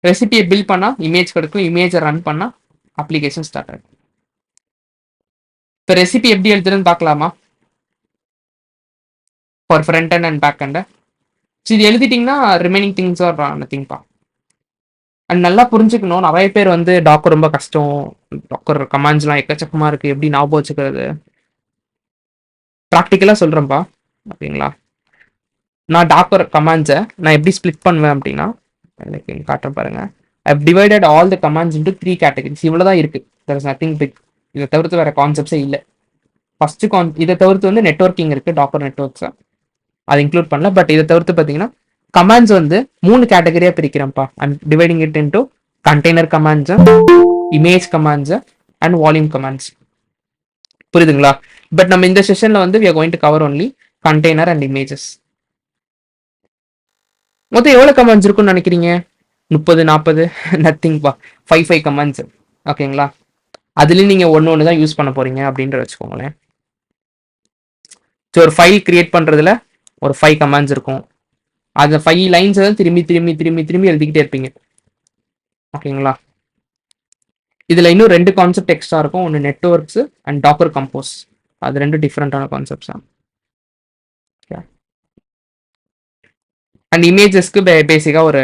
ரெசிபியை பில்ட் பண்ணா இமேஜ் கிடைக்கும், இமேஜை ரன் பண்ணா அப்ளிகேஷன் ஸ்டார்ட் ஆகும். இப்போ ரெசிபி எப்படி எழுதுறதுன்னு பார்க்கலாமா? For front and back end. இது எழுதிட்டீங்கன்னா ரிமைனிங் திங்ஸ் ஆர் நத்திங்ப்பா. அண்ட் நல்லா புரிஞ்சுக்கணும், நிறைய பேர் வந்து டாக்கர் ரொம்ப கஷ்டம், டாக்கர் கமாண்ட்ஸ்லாம் எக்கச்சக்கமா இருக்கு, எப்படி ஞாபகம் வச்சுக்கிறது. ப்ராக்டிக்கலா சொல்றேன்ப்பா, ஓகேங்களா? நான் டாக்கர் கமாண்ட்ஸை நான் எப்படி ஸ்பிளிட் பண்ணுவேன் அப்படின்னா, எனக்கு காட்டுறேன் பாருங்க. I've divided all the commands into 3 categories. இவ்வளவுதான் இருக்கு, தேர் இஸ் நத்திங் பிக். இதை தவிர்த்து வேற கான்செப்ட்ஸே இல்லை. ஃபர்ஸ்ட் இதை தவிர்த்து வந்து நெட்வொர்க்கிங் இருக்கு, டாக்கர் நெட்வொர்க்ஸ், அதை இன்க்ளூட் பண்ணல. பட் இதை தவிர்த்து பார்த்தீங்கன்னா கமாண்ட்ஸ் வந்து 3 கேட்டகரியா பிரிக்கிறேன்ப்பா. I'm dividing it into container commands, image commands and volume commands. புரியுதுங்களா? பட் நம்ம இந்த செஷன்ல வந்து we are going to cover only container and images. மொத்தம் எவ்வளவு கமாண்ட்ஸ் இருக்கும்னு நினைக்கிறீங்க? 30 40? நத்திங்ப்பா, 5 கமாண்ட்ஸ். ஓகேங்களா? அதுலயும் நீங்க ஒன்னு தான் யூஸ் பண்ண போறீங்க அப்படின்ற வச்சுக்கோங்களேன். ஸோ ஒரு ஃபைல் கிரியேட் பண்றதுல ஒரு 5 கமாண்ட்ஸ் இருக்கும். அந்த 5 லைன்ஸ் தான் திரும்பி திரும்பி திரும்பி திரும்பி எழுதிக்கிட்டே இருப்பீங்க. ஓகேங்களா? இதுல இன்னும் 2 கான்செப்ட் எக்ஸ்ட்ரா இருக்கும், ஒன்று நெட்வொர்க்ஸ் அண்ட் டாக்கர் கம்போஸ். அது 2 டிஃப்ரெண்டான கான்செப்ட்ஸ். அண்ட் இமேஜஸ்க்கு பேசிக்காக ஒரு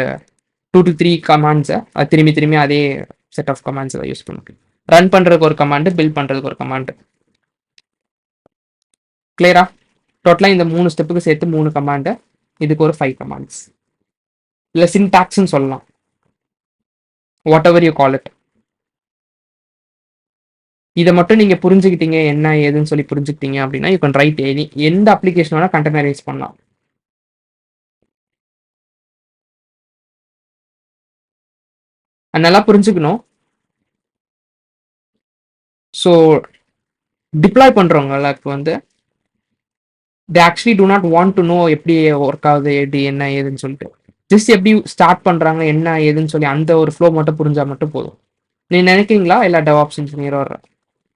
2 to 3 கமாண்ட்ஸை திரும்பி திரும்பி அதே செட் ஆஃப் கமாண்ட்ஸ் தான் யூஸ் பண்ணுங்க. ரன் பண்ணுறதுக்கு ஒரு கமாண்டு, பில்ட் பண்ணுறதுக்கு ஒரு கமாண்டு. கிளியரா? டோட்டலாக இந்த 3 ஸ்டெப்புக்கு சேர்த்து 3 கமாண்டு, இதுக்கு ஒரு 5 கமாண்ட்ஸ். இல்லை சின்டாக்ஸ்ன்னு சொல்லலாம், what ever you call it. இதை மட்டும் நீங்க புரிஞ்சுக்கிட்டீங்க என்ன ஏதுன்னு சொல்லி புரிஞ்சுக்கிட்டீங்க அப்படின்னா யூ கேன் ரைட் எனி எந்த அப்ளிகேஷன் வேணா கண்டெய்னரைஸ் பண்ணலாம். நல்லா புரிஞ்சுக்கணும். ஸோ டிப்ளாய் பண்றவங்களுக்கு வந்து they actually do not want to know எப்படி ஒர்க் ஆகுது, எப்படி என்ன ஏதுன்னு சொல்லிட்டு. ஜஸ்ட் எப்படி ஸ்டார்ட் பண்றாங்க என்ன ஏதுன்னு சொல்லி அந்த ஒரு ஃப்ளோ மட்டும் புரிஞ்சா மட்டும் போதும். நீ நினைக்கிறீங்களா எல்லா டெவாப்ஸ் இன்ஜினியரோ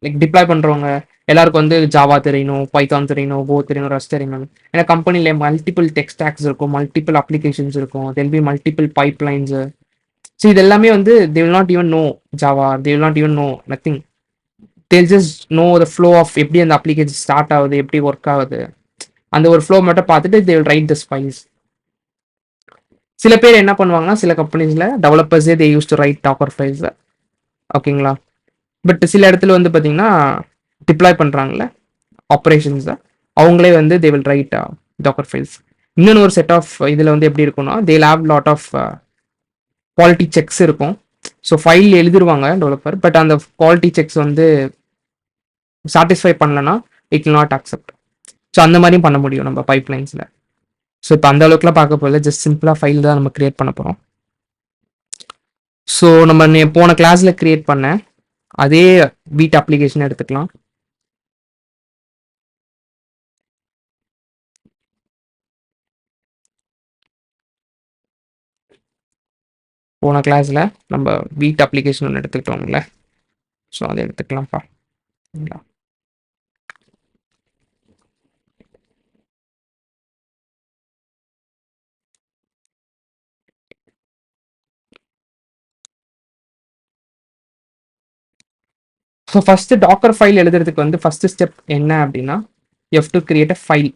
லைக் டிப்ளாய் பண்றவங்க எல்லாருக்கும் வந்து ஜாவா தெரியணும், பைத்தான் தெரியணும், கோ தெரியணும், ரஸ்ட் தெரியணும். ஏன்னா கம்பெனில மல்டிபிள் டெக் ஸ்டாக்ஸ் இருக்கும், மல்டிபிள் அப்ளிகேஷன்ஸ் இருக்கும், there'll be multiple pipeline. So இது எல்லாமே வந்து they will not even know Java, they will not even know nothing. They'll just know the flow of எப்படி அந்த அப்ளிகேஷன் ஸ்டார்ட் ஆகுது, எப்படி work ஆகுது, அந்த ஒரு ஃப்ளோ மட்டும் பார்த்துட்டு they will write this files. சில பேர் என்ன பண்ணுவாங்கன்னா சில கம்பெனிஸ்ல டெவலப்பர்ஸே they use to write docker files. ஓகேங்களா? பட் சில இடத்துல வந்து பார்த்தீங்கன்னா டிப்ளாய் பண்ணுறாங்கல்ல ஆப்ரேஷன்ஸ், அவங்களே வந்து they will write docker files. இன்னொன்று ஒரு செட் ஆஃப் இதில் வந்து எப்படி இருக்கும்னா they have lot of quality checks இருக்கும். ஸோ ஃபைல் எழுதிருவாங்க டெவலப்பர், பட் அந்த குவாலிட்டி செக்ஸ் வந்து சாட்டிஸ்ஃபை பண்ணலன்னா it will not accept. So அந்த மாதிரியும் பண்ண முடியும் நம்ம பைப் லைன்ஸில். ஸோ இப்போ அந்த அளவுக்குலாம் பார்க்க போகல, ஜஸ்ட் சிம்பிளாக ஃபைல் தான் நம்ம கிரியேட் பண்ண போகிறோம். ஸோ நம்ம போன கிளாஸில் கிரியேட் பண்ண அதே பீட் அப்ளிகேஷன் எடுத்துக்கலாம். போன கிளாஸில் நம்ம பீட் அப்ளிகேஷன் ஒன்று எடுத்துக்கிட்டோம்ல, ஸோ அதை எடுத்துக்கலாம்ப்பா. ஸோ ஃபர்ஸ்ட் டாக்கர் ஃபைல் எழுதுறதுக்கு வந்து ஃபர்ஸ்ட் ஸ்டெப் என்ன அப்படின்னா you have to create a file.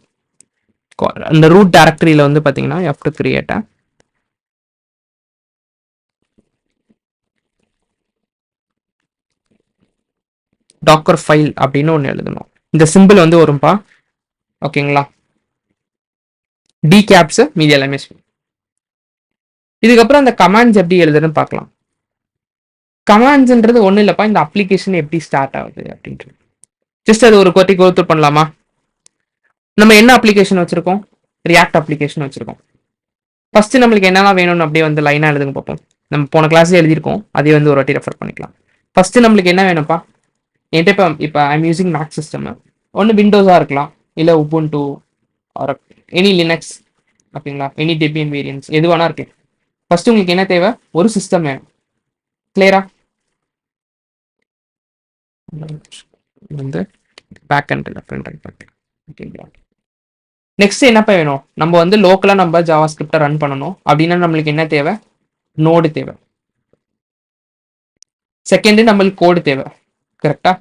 அந்த ரூட் டைரக்டரியில வந்து பார்த்தீங்கன்னா you have to create a Docker file அப்படின்னு ஒன்று எழுதணும். இந்த சிம்பிள் வந்து வரும்பா. ஓகேங்களா? டி கேப்ஸ் மீதி எல்லாமே. இதுக்கப்புறம் அந்த கமாண்ட்ஸ் எப்படி எழுதுன்னு பார்க்கலாம். கமாண்ட்ஸ்ன்றது ஒன்றும் இல்லைப்பா, இந்த அப்ளிகேஷன் எப்படி ஸ்டார்ட் ஆகுது அப்படின்ட்டு. ஜஸ்ட் அது ஒரு கோட்டி கோத்து பண்ணலாமா? நம்ம என்ன அப்ளிகேஷன் வச்சிருக்கோம்? ரியாக்ட் அப்ளிகேஷன் வச்சிருக்கோம். ஃபர்ஸ்ட் நம்மளுக்கு என்னெல்லாம் வேணும்னு அப்படியே வந்து லைனாக எழுதுங்க பார்ப்போம். நம்ம போன கிளாஸ்ல எழுதியிருக்கோம், அதே வந்து ஒரு வாட்டி ரெஃபர் பண்ணிக்கலாம். ஃபர்ஸ்ட் நம்மளுக்கு என்ன வேணும்ப்பா? என்கிட்ட இப்போ ஐம் யூசிங் மேக் சிஸ்டம். ஒன்று விண்டோஸாக இருக்கலாம், இல்லை உபுண்டு ஆர் எனி லினக்ஸ். ஓகேங்களா? எனி டெபியன் வேரியன்ஸ் எது வேணா இருக்கு. ஃபர்ஸ்ட் உங்களுக்கு என்ன தேவை? ஒரு சிஸ்டம் வேணும். கிளியரா? வந்து பேக் அண்ட் ஃப்ரண்ட் அண்ட். ஓகேங்களா? நெக்ஸ்ட் என்னப்பா வேணும்? நம்ம வந்து லோக்கலா நம்ம ஜாவா ஸ்கிரிப்டை ரன் பண்ணணும் அப்படின்னா நம்மளுக்கு என்ன தேவை? நோடு தேவை. செகண்ட் நம்மளுக்கு கோடு தேவை. கரெக்டா?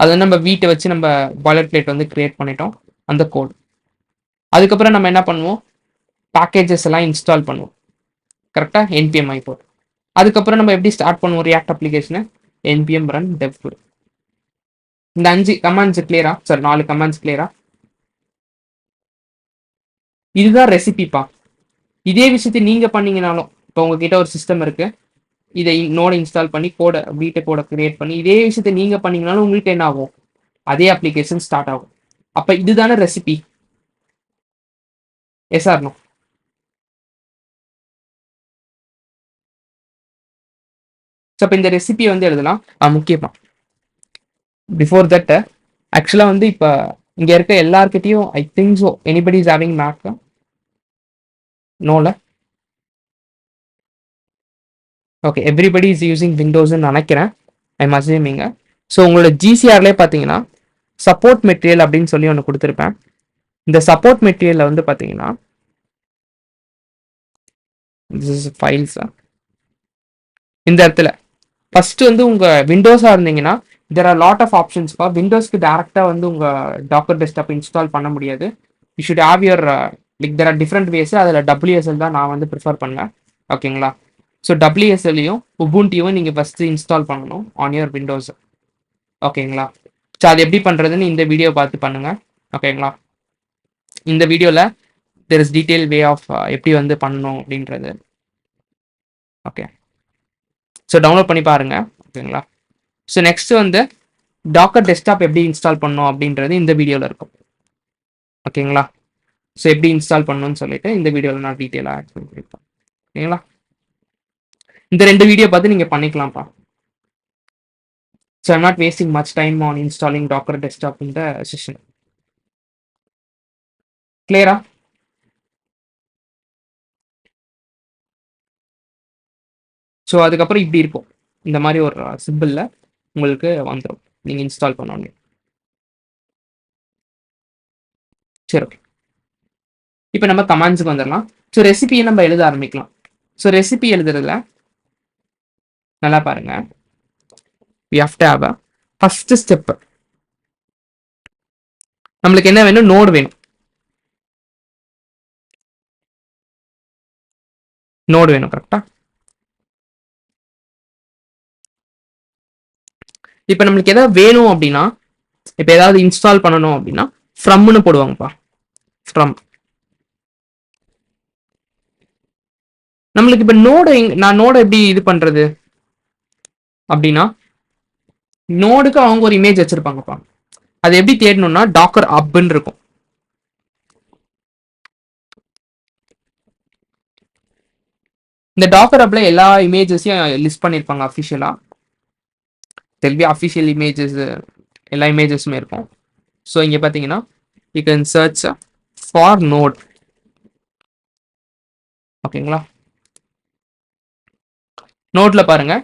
அது வந்து நம்ம வீட்டை வச்சு நம்ம பாய்லர் பிளேட் வந்து கிரியேட் பண்ணிட்டோம், அந்த கோடு. அதுக்கப்புறம் நம்ம என்ன பண்ணுவோம்? பேக்கேஜஸ் எல்லாம் இன்ஸ்டால் பண்ணுவோம். கரெக்டா? npm i4. அதுக்கப்புறம் நம்ம எப்படி ஸ்டார்ட் பண்ணுவோம் ரியாக்ட் அப்ளிகேஷனை? npm run dev. இந்த 5 கமாண்ட்ஸ் கிளியரா? சார் 4 கமாண்ட்ஸ் கிளியரா? இதுதான் ரெசிபிப்பா. இதே விஷயத்தை நீங்க பண்ணீங்கனாலும், இப்போ உங்ககிட்ட ஒரு சிஸ்டம் இருக்கு, இதை நோட இன்ஸ்டால் பண்ணி கோட வீட்டை கோட கிரியேட் பண்ணி இதே விஷயத்தை நீங்க பண்ணீங்கனாலும் உங்களுக்கு என்ன ஆகும்? அதே அப்ளிகேஷன் ஸ்டார்ட் ஆகும். அப்ப இதுதானே recipe? Yes or no? So இப்போ இந்த ரெசிபியை வந்து எழுதலாம். முக்கியமா பிஃபோர் தட் ஆக்சுவலா வந்து இப்போ இங்க இருக்க எல்லார்கிட்டையும் I think so anybody is having Mac? நோல. ஓகே, எவ்ரிபடி இஸ் யூசிங் விண்டோஸ்ன்னு நினைக்கிறேன். ஐம் அஸ்யூமிங்க. ஸோ உங்களோட ஜிசிஆர்லேயே பார்த்தீங்கன்னா சப்போர்ட் மெட்டீரியல் அப்படின்னு சொல்லி ஒன்று கொடுத்துருப்பேன். இந்த சப்போர்ட் மெட்டீரியலில் வந்து பார்த்தீங்கன்னா ஃபைல்ஸ் இந்த இடத்துல ஃபர்ஸ்ட் வந்து உங்க விண்டோஸா இருந்தீங்கன்னா தேர் ஆர் லாட் ஆஃப் ஆப்ஷன்ஸ்ப்பா. விண்டோஸ்க்கு டேரக்டா வந்து உங்க டாக்கர் டெஸ்க்டாப் இன்ஸ்டால் பண்ண முடியாது. You should have your like there are different ways. அதில் டபிள்யூஎஸ்எல் தான் நான் வந்து ப்ரிஃபர் பண்ணேன். ஓகேங்களா? ஸோ டபிள்யூஎஸ்எல்லையும் உபுண்டியும் நீங்கள் ஃபஸ்ட்டு இன்ஸ்டால் பண்ணணும் ஆன் யுவர் விண்டோஸ். ஓகேங்களா? ஸோ அது எப்படி பண்ணுறதுன்னு இந்த வீடியோ பார்த்து பண்ணுங்க. ஓகேங்களா? இந்த வீடியோவில் there is detail way of எப்படி வந்து பண்ணணும் அப்படின்றது. ஓகே, ஸோ டவுன்லோட் பண்ணி பாருங்க. ஓகேங்களா? ஸோ நெக்ஸ்ட் வந்து டாக்கர் டெஸ்க்டாப் எப்படி இன்ஸ்டால் பண்ணணும் அப்படின்றது இந்த வீடியோவில் இருக்கும். ஓகேங்களா? ஸோ எப்படி இன்ஸ்டால் பண்ணணும்னு சொல்லிட்டு இந்த வீடியோவில் நான் டீட்டெயிலாக ஆட் பண்ணியிருப்பேன். ஓகேங்களா? இந்த 2 வீடியோ பார்த்து நீங்கள் பண்ணிக்கலாம்ப்பா. So I'm not wasting much time on installing docker desktop இந்த செஷன். கிளியரா? ஸோ அதுக்கப்புறம் இப்படி இருக்கும். இந்த மாதிரி ஒரு சிம்பிளில் உங்களுக்கு வந்துடும் நீங்கள் இன்ஸ்டால் பண்ணோன்னே. சரி, ஓகே. இப்போ நம்ம கமாண்ட்ஸுக்கு வந்துடலாம். ஸோ ரெசிபியை நம்ம எழுத ஆரம்பிக்கலாம். ஸோ ரெசிபி எழுதுறதுல நல்லா பாருங்க. we have to have a first step. நம்மளுக்கு என்ன வேணும்? நோடு வேணும். நோடு வேணும். கரெக்டா? இப்போ நம்மளுக்கு எதாவது வேணும் அப்படின்னா, இப்போ ஏதாவது இன்ஸ்டால் பண்ணணும் அப்படின்னா ஃப்ரம்னு போடுவாங்கப்பா. ஃப்ரம். நம்மளுக்கு இப்போ நோடு நான் நோடு எப்படி இது பண்றது அப்படின்னா, நோடுக்கு அவங்க ஒரு இமேஜ் வச்சிருப்பாங்கப்பா. அது எப்படி தேடணும்னா டாக்கர் அப்னு இருக்கும். இந்த டாக்கர் அப்ல எல்லா இமேஜஸையும் லிஸ்ட் பண்ணியிருப்பாங்க அஃபிஷியலா. தெல்வி அஃபிஷியல் இமேஜஸ் எல்லா இமேஜஸுமே இருக்கும். ஸோ இங்கே பார்த்தீங்கன்னா you can search for Node. ஓகேங்களா? நோட்ல பாருங்க.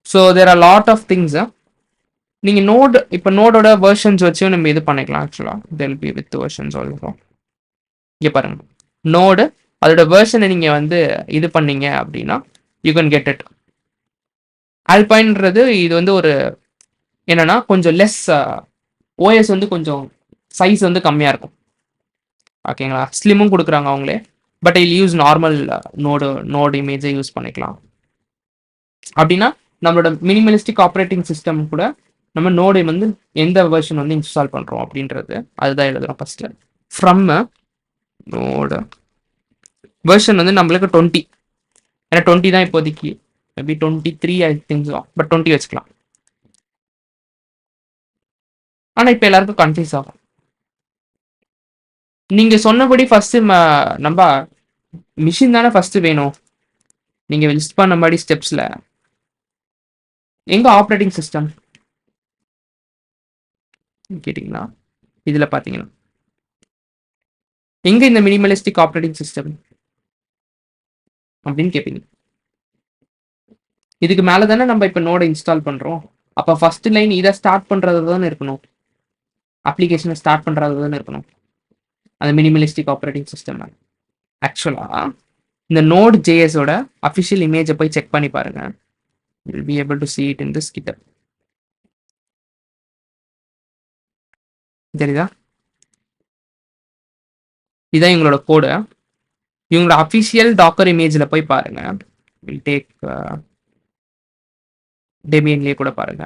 So there are lot of things. நீங்க நோட் இப்போ நோடோட வெர்ஷன்ஸ் வச்சு நம்ம இது பண்ணிக்கலாம். ஆக்சுவலா there'll be with versions also. இங்கே பாருங்க, நோடு அதோட வெர்ஷனை நீங்க வந்து இது பண்ணீங்க அப்படின்னா யூ கேன் கெட் இட். ஆல்பைன்றது இது வந்து ஒரு என்னன்னா கொஞ்சம் லெஸ் ஓஎஸ் வந்து கொஞ்சம் சைஸ் வந்து கம்மியாக இருக்கும். ஓகேங்களா, ஸ்லிம்மும் கொடுக்குறாங்க அவங்களே. But we'll use normal node இமேஜை யூஸ் பண்ணிக்கலாம். அப்படின்னா நம்மளோட மினிமலிஸ்டிக் ஆப்ரேட்டிங் சிஸ்டம் கூட நம்ம நோடு வந்து எந்த வெர்ஷன் வந்து இன்ஸ்டால் பண்ணுறோம் அப்படின்றது அதுதான் எழுதுறோம் ஃபர்ஸ்ட். ஃப்ரம் நோடு வெர்ஷன் வந்து நம்மளுக்கு 20, ஏன்னா 20 தான் இப்போதைக்கு, மேபி 23 ஐ திங்க், பட் 20 வச்சுக்கலாம். ஆனால் இப்போ எல்லாருக்கும் கன்ஃபியூஸ் ஆகும். நீங்க சொன்னபடி ஃபர்ஸ்ட் நம்ம மிஷின் தானே ஃபர்ஸ்ட் வேணும். நீங்க லிஸ்ட் பண்ண மாதிரி ஸ்டெப்ஸ்ல எங்க ஆப்ரேட்டிங் சிஸ்டம் கேட்டிங்களா, இதுல பாத்தீங்கன்னா எங்க இந்த மினிமலிஸ்டிக் ஆப்ரேட்டிங் சிஸ்டம் அப்படின்னு கேட்பீங்க. இதுக்கு மேல தானே நம்ம இப்ப நோட இன்ஸ்டால் பண்றோம். அப்ப ஃபர்ஸ்ட் லைன் இதை ஸ்டார்ட் பண்றது தானே இருக்கணும், அப்ளிகேஷனை ஸ்டார்ட் பண்றது தானே இருக்கணும் அந்த மினிமலிஸ்டிக் ஆப்ரேட்டிங் சிஸ்டம். ஆக்சுவலா இந்த நோட் ஜேஎஸோட அஃபிஷியல் இமேஜை போய் செக் பண்ணி பாருங்க. You'll be able to see it in this GitHub. தெரியுதா, இதான் இவங்களோட கோடு. இவங்களோட அஃபிஷியல் டாக்கர் இமேஜில் போய் பாருங்க. வில் டேக் டெபியன்லேயே கூட பாருங்க.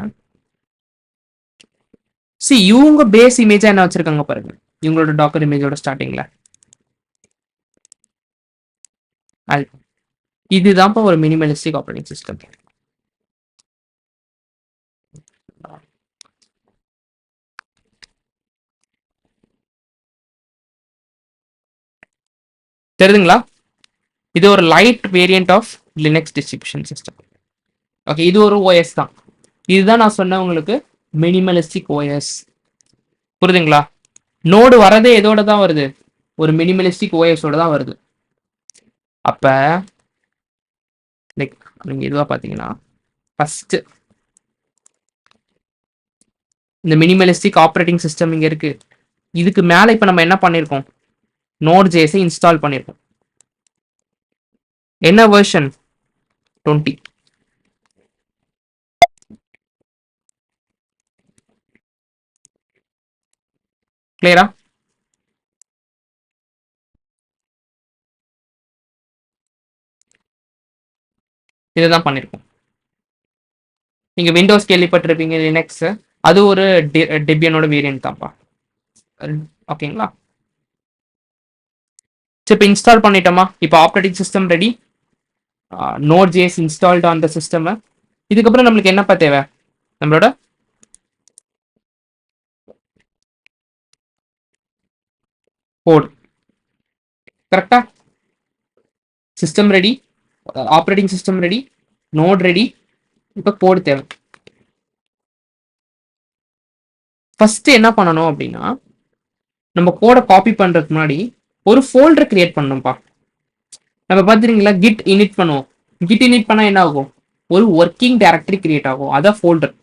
சி இவங்க பேஸ் இமேஜா என்ன வச்சிருக்காங்க பாருங்க, இவங்களோட டாக்கர் இமேஜோட ஸ்டார்டிங்ல. இதுதான் ஒரு மினிமலிஸ்டிக் ஆப்ரேட்டிங் சிஸ்டம். தெரியுதுங்களா, இது ஒரு light variant of Linux distribution system. Okay, இது ஒரு ஓஎஸ் தான். இதுதான் நான் சொன்ன உங்களுக்கு மினிமலிஸ்டிக் ஓஎஸ். புரியுதுங்களா, நோடு வரதே எதோட தான் வருது, ஒரு மினிமலிஸ்டிக் ஓஎஸோட தான் வருது. அப்ப லைக் நீங்க இதுவா பாத்தீங்கன்னா ஃபர்ஸ்ட் இந்த மினிமலிஸ்டிக் ஆப்ரேட்டிங் சிஸ்டம் இங்க இருக்கு. இதுக்கு மேல இப்ப நம்ம என்ன பண்ணிருக்கோம், நோட் ஜேஸை இன்ஸ்டால் பண்ணிருக்கோம். என்ன வெர்ஷன், 20. கிளியரா, இதுதான் பண்ணிருக்கோம். நீங்க விண்டோஸ் கேள்விப்பட்டிருப்பீங்க, லினக்ஸ், அது ஒரு டெபியனோட வேரியன்ட் தான்ப்பா. ஓகேங்களா, இப்போ இன்ஸ்டால் பண்ணிட்டோமா, இப்போ operating system ready, node JS installed on the system. இதுக்கப்புறம் நம்மளுக்கு என்னப்பா தேவை, நம்மளோட கோட். கரெக்டா, system ready, operating system ready, node ready, இப்போ கோட் தேவை. ஃபர்ஸ்ட் என்ன பண்ணணும் அப்படின்னா, நம்ம கோடை காப்பி பண்றதுக்கு முன்னாடி ஒரு ஃபோல்டர் கிரியேட் பண்ணணும்ப்பா. நம்ம பார்த்துருங்களா, கிட் இனிட் பண்ணுவோம். கிட் இனிட் பண்ணா என்ன ஆகும், ஒரு ஒர்க்கிங் டைரக்டரி கிரியேட் ஆகும், அதான் ஃபோல்டர்.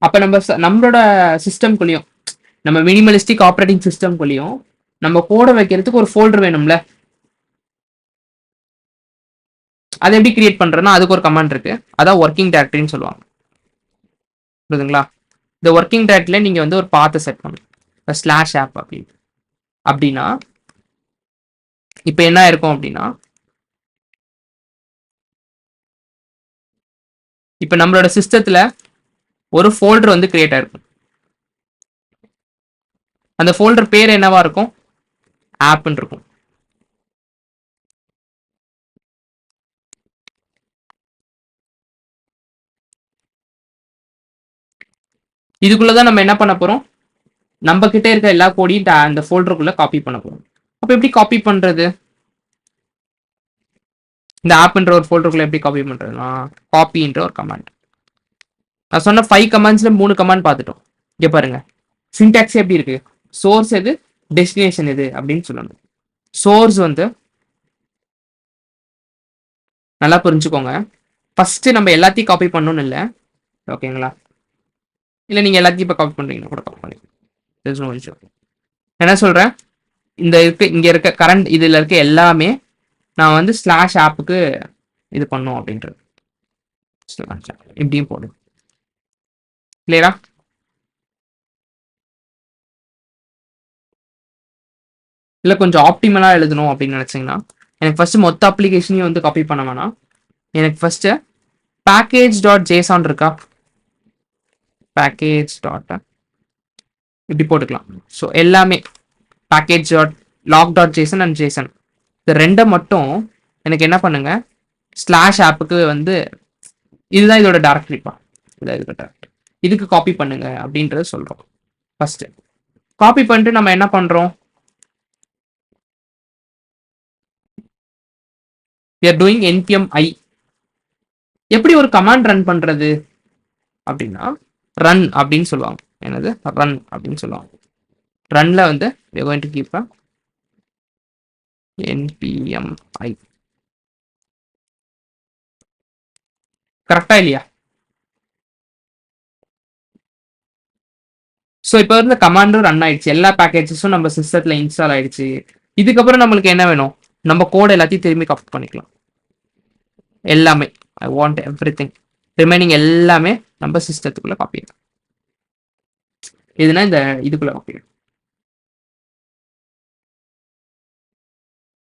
அப்ப நம்மளோட சிஸ்டம்குள்ளேயும், நம்ம மினிமலிஸ்டிக் ஆப்ரேட்டிங் சிஸ்டம்குள்ளேயும் நம்ம கோடை வைக்கிறதுக்கு ஒரு ஃபோல்டர் வேணும்ல. அதை எப்படி கிரியேட் பண்றோம்னா அதுக்கு ஒரு கமாண்ட் இருக்கு, அதான் ஒர்க்கிங் டைரக்டரின்னு சொல்லுவாங்க. புரியுதுங்களா, இந்த ஒர்க்கிங் டைரக்டரியில நீங்க வந்து ஒரு பாத்தை செட் பண்ணணும், ஸ்லாஷ் ஆப் அப்படின்னா இப்ப என்ன இருக்கும் அப்படின்னா, இப்ப நம்மளோட சிஸ்டத்துல ஒரு ஃபோல்டர் வந்து கிரியேட் ஆயிருக்கும். அந்த ஃபோல்டர் பேர் என்னவா இருக்கும், ஆப்னு இருக்கும். இதுக்குள்ளதான் நம்ம என்ன பண்ண போறோம், நம்ம கிட்ட இருக்க எல்லா கோடையும் அந்த ஃபோல்டருக்குள்ள காப்பி பண்ண போறோம். அப்ப எப்படி காப்பி பண்றது, இந்த ஆப்ன்ற ஒரு ஃபோல்டருக்குள்ள எப்படி காப்பி பண்றதுன்னா, காப்பின்ற ஒரு கமாண்ட். நான் சொன்ன 5 கமாண்ட்ஸ்ல 3 கமாண்ட் பார்த்துட்டோம். இங்க பாருங்க, சின்டாக்ஸ் எப்படி இருக்கு, சோர்ஸ் எது, டெஸ்டினேஷன் எது அப்படின்னு சொல்லணும். சோர்ஸ் வந்து நல்லா புரிஞ்சுக்கோங்க, ஃபர்ஸ்ட் நம்ம எல்லாத்தையும் காப்பி பண்ணணும்னு இல்லை. ஓகேங்களா, இல்லை நீங்க எல்லாத்தையும் இப்போ காப்பி பண்றீங்கன்னா கூட காப்பி பண்ணிக்கலாம். என்ன சொல்றேன், இங்க இருக்க கரண்ட் இதுல இருக்க எல்லாமே நான் வந்து ஸ்லாஷ் ஆப்புக்கு இது பண்ணும் அப்படின்றது. இப்படியும் போடு. கிளியரா? இல்லை கொஞ்சம் ஆப்டிமலாக எழுதணும் அப்படின்னு நினச்சிங்கன்னா எனக்கு ஃபர்ஸ்ட் மொத்த அப்ளிகேஷனையும் வந்து காப்பி பண்ண வேணாம். எனக்கு ஃபர்ஸ்ட் பேக்கேஜ் டாட் ஜேசான் இருக்கா, பேக்கேஜ் டாட் இப்படி போட்டுக்கலாம். ஸோ எல்லாமே package dot log dot Jason and Jason இந்த ரெண்டை மட்டும் எனக்கு என்ன பண்ணுங்க, ஸ்லாஷ் ஆப்புக்கு வந்து இதுதான் இதோட டேரக்டரிப்பா, இதான் இதோட டேரக்டரி, இதுக்கு காப்பி பண்ணுங்க அப்படின்றத சொல்றோம். ஃபர்ஸ்ட் காப்பி பண்ணிட்டு நம்ம என்ன பண்றோம், we are doing npm i. எப்படி ஒரு கமாண்ட் ரன் பண்றது அப்படின்னா ரன் அப்படின்னு சொல்லுவாங்க. என்னது ரன் அப்படின்னு சொல்லுவாங்க. ரன்ல வந்து we are going to keep a npm i. கரெக்டா இல்லையா? ஸோ இப்போ இருந்த கமாண்டும் ரன் ஆயிடுச்சு, எல்லா பேக்கேஜஸும் நம்ம சிஸ்டத்தில் இன்ஸ்டால் ஆயிடுச்சு. இதுக்கப்புறம் நம்மளுக்கு என்ன வேணும், நம்ம கோட் எல்லாத்தையும் திரும்பி காப்பி பண்ணிக்கலாம். எல்லாமே I want every thing remaining எல்லாமே நம்ம சிஸ்டத்துக்குள்ள காப்பி. இதுனா இந்த இதுக்குள்ள காப்பி.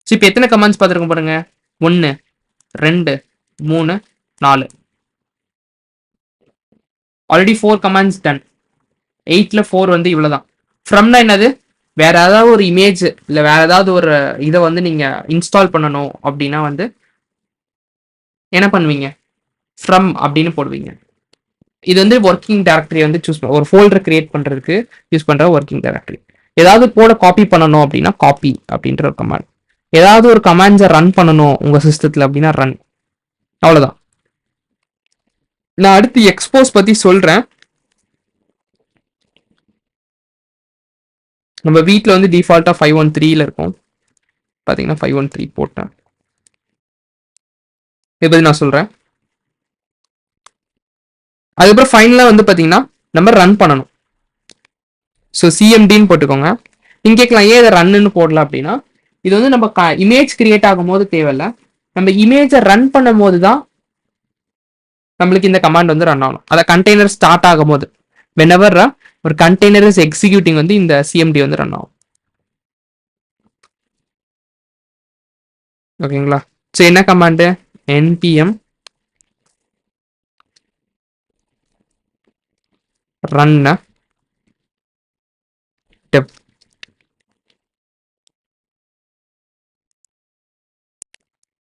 ஸோ இப்போ எத்தனை கமாண்ட்ஸ் பார்த்துருக்கோம் பாருங்க, 1 2 3 4, ஆல்ரெடி 4 கமாண்ட்ஸ் டன். 8ல 4 வந்து இவ்வளவுதான். ஃப்ரம்னா என்னது, வேற ஏதாவது ஒரு இமேஜ் இல்லை வேற ஏதாவது ஒரு இதை வந்து நீங்க இன்ஸ்டால் பண்ணணும் அப்படின்னா வந்து என்ன பண்ணுவீங்க, ஃப்ரம் அப்படின்னு போடுவீங்க. இது வந்து ஒர்க்கிங் டைரக்டரி வந்து சூஸ் பண்ண, ஒரு ஃபோல்டர் கிரியேட் பண்றதுக்கு யூஸ் பண்ற ஒர்க்கிங் டைரக்டரி. ஏதாவது கோட காப்பி பண்ணணும் அப்படின்னா காப்பி அப்படின்ற ஒரு கமாண்ட். ஏதாவது ஒரு கமாண்ட்ஸை ரன் பண்ணணும் உங்க சிஸ்டத்துல அப்படின்னா ரன். அவ்வளவுதான். நான் அடுத்து எக்ஸ்போஸ் பத்தி சொல்றேன். நம்ம வீட்டில் வந்து டிஃபால்ட்டா 513 இருக்கும். பாத்தீங்கன்னா 513 போட்டேன். இதை பத்தி நான் சொல்றேன். அதுக்கப்புறம் ஃபைனலாக வந்து பார்த்தீங்கன்னா நம்ம ரன் பண்ணணும். ஸோ சிஎம்டின்னு போட்டுக்கோங்க. நீங்கள் கேட்கலாம் ஏன் இதை ரன்னு போடல அப்படின்னா, இது வந்து நம்ம இமேஜ் கிரியேட் ஆகும் போது தேவையில்ல, நம்ம இமேஜை ரன் பண்ணும் போது தான் நம்மளுக்கு இந்த கமாண்ட் வந்து ரன் ஆகணும். அதை கண்டெய்னர் ஸ்டார்ட் ஆகும் போது whenever ஒரு கண்டெய்னர் இஸ் எக்ஸிக்யூட்டிங் வந்து இந்த சிஎம்டி வந்து ரன் ஆகும். ஓகேங்களா? ஸோ என்ன கமாண்டு, npm run dev.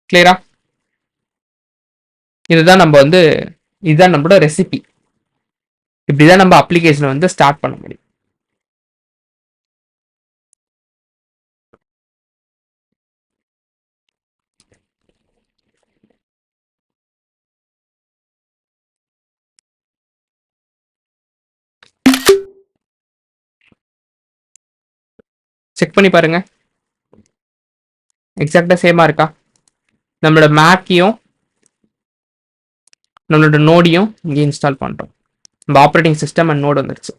கிளியரா? இதுதான் நம்ம வந்து இதுதான் நம்மளோட ரெசிபி. இப்படிதான் நம்ம அப்ளிகேஷனை வந்து ஸ்டார்ட் பண்ண முடியும். செக் பண்ணி பாருங்க, எக்ஸாக்டா சேமா இருக்கா. நம்மளோட மேக்கையும் நம்மளோட நோடியும் இங்கே இன்ஸ்டால் பண்றோம். நம்ம ஆப்ரேட்டிங் சிஸ்டம் அண்ட் நோடு வந்துருச்சு.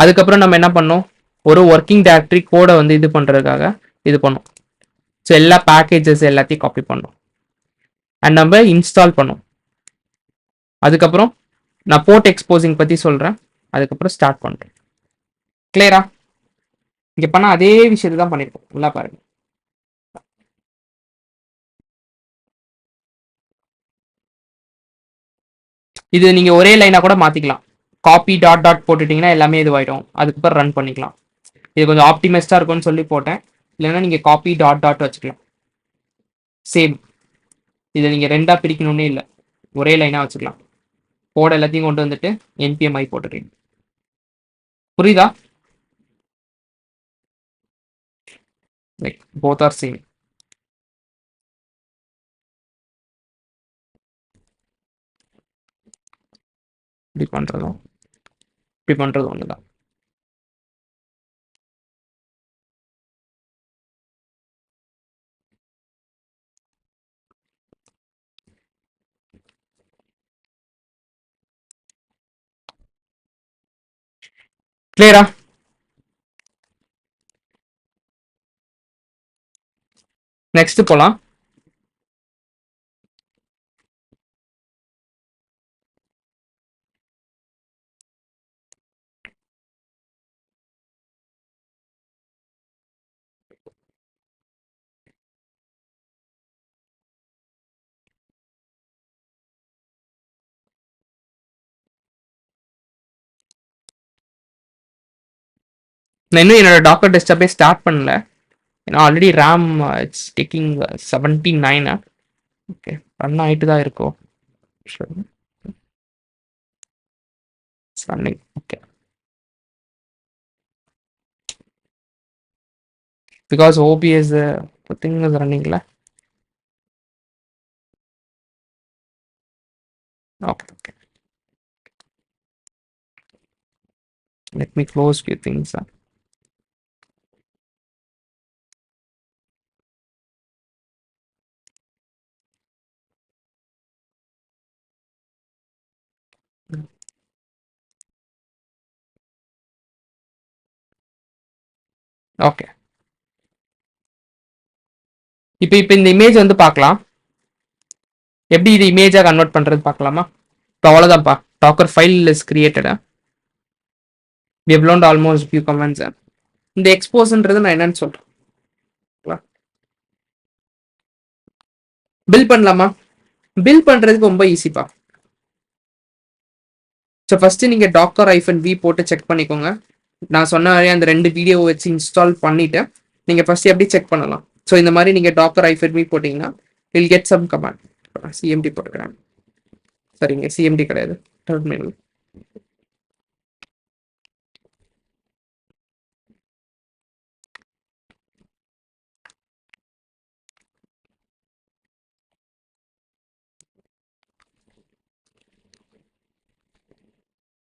அதுக்கப்புறம் நம்ம என்ன பண்ணோம், ஒரு ஒர்க்கிங் டைரக்டரி கோடை வந்து இது பண்றதுக்காக இது பண்ணோம். ஸோ எல்லா பேக்கேஜஸ் எல்லாத்தையும் காப்பி பண்ணோம் அண்ட் நம்ம இன்ஸ்டால் பண்ணோம். அதுக்கப்புறம் நான் போர்ட் எக்ஸ்போசிங் பத்தி சொல்றேன், அதுக்கப்புறம் ஸ்டார்ட் பண்றேன். கிளியரா? இங்க பண்ண அதே விஷயத்தை தான் பண்ணிருக்கோம். நல்லா பாருங்க. இது நீங்க ஒரே லைனா கூட மாத்திக்கலாம். காப்பி டாட் டாட் போட்டுட்டீங்கன்னா எல்லாமே இதுவாயிடும். அதுக்கப்புறம் ரன் பண்ணிக்கலாம். இது கொஞ்சம் ஆப்டிமைஸ்டா இருக்கும்னு சொல்லி போட்டேன். இல்லைன்னா நீங்க காப்பி டாட் டாட் வச்சுக்கலாம். சேம். இதை நீங்க ரெண்டா பிரிக்கணும்னே இல்லை, ஒரே லைனா வச்சுக்கலாம். கோட் எல்லாத்தையும் கொண்டு வந்துட்டு npm i போட்டுறீங்க. புரியுதா? Like both are same. இப்படி பண்றதும் இப்படி பண்றது ஒண்ணுதான். கிளியரா? நெக்ஸ்ட் போலாம். நான் இன்னும் என்னோட டாக்கர் டெஸ்க்டாப்பே ஸ்டார்ட் பண்ணல. ஏன்னா already RAM it's taking 79. Okay, run ஆகிட்டு தான் இருக்கும். Running. Okay, because OBS thing is ரன்னிங்ல. Okay okay, let me close few things. Okay, இப்போ இப்போ இந்த இமேஜ் வந்து பார்க்கலாம். எப்படி இது இமேஜாக கன்வெர்ட் பண்ணுறது பார்க்கலாமா? இப்போ அவ்வளோதான்ப்பா, டாக்கர் ஃபைல் இஸ் கிரியேட்டடா. we have learned almost few commands. இந்த எக்ஸ்போஸ்ன்றது நான் என்னன்னு சொல்றேன். பில் பண்ணலாமா? பில் பண்றதுக்கு ரொம்ப ஈஸிப்பா. ஸோ ஃபர்ஸ்ட் நீங்க டாக்கர் -v போட்டு செக் பண்ணிக்கோங்க. நான் சொன்ன வரையும் அந்த 2 வீடியோவை வச்சு இன்ஸ்டால் பண்ணிட்டு நீங்க ஃபர்ஸ்ட் எப்படி செக் பண்ணலாம். ஸோ இந்த மாதிரி நீங்க டாக்கர் -v போட்டீங்கன்னா we'll get some command. CMD போட்டுக்கிறேன். சரிங்க, சிஎம்டி கிடையாது, டெர்மினல்.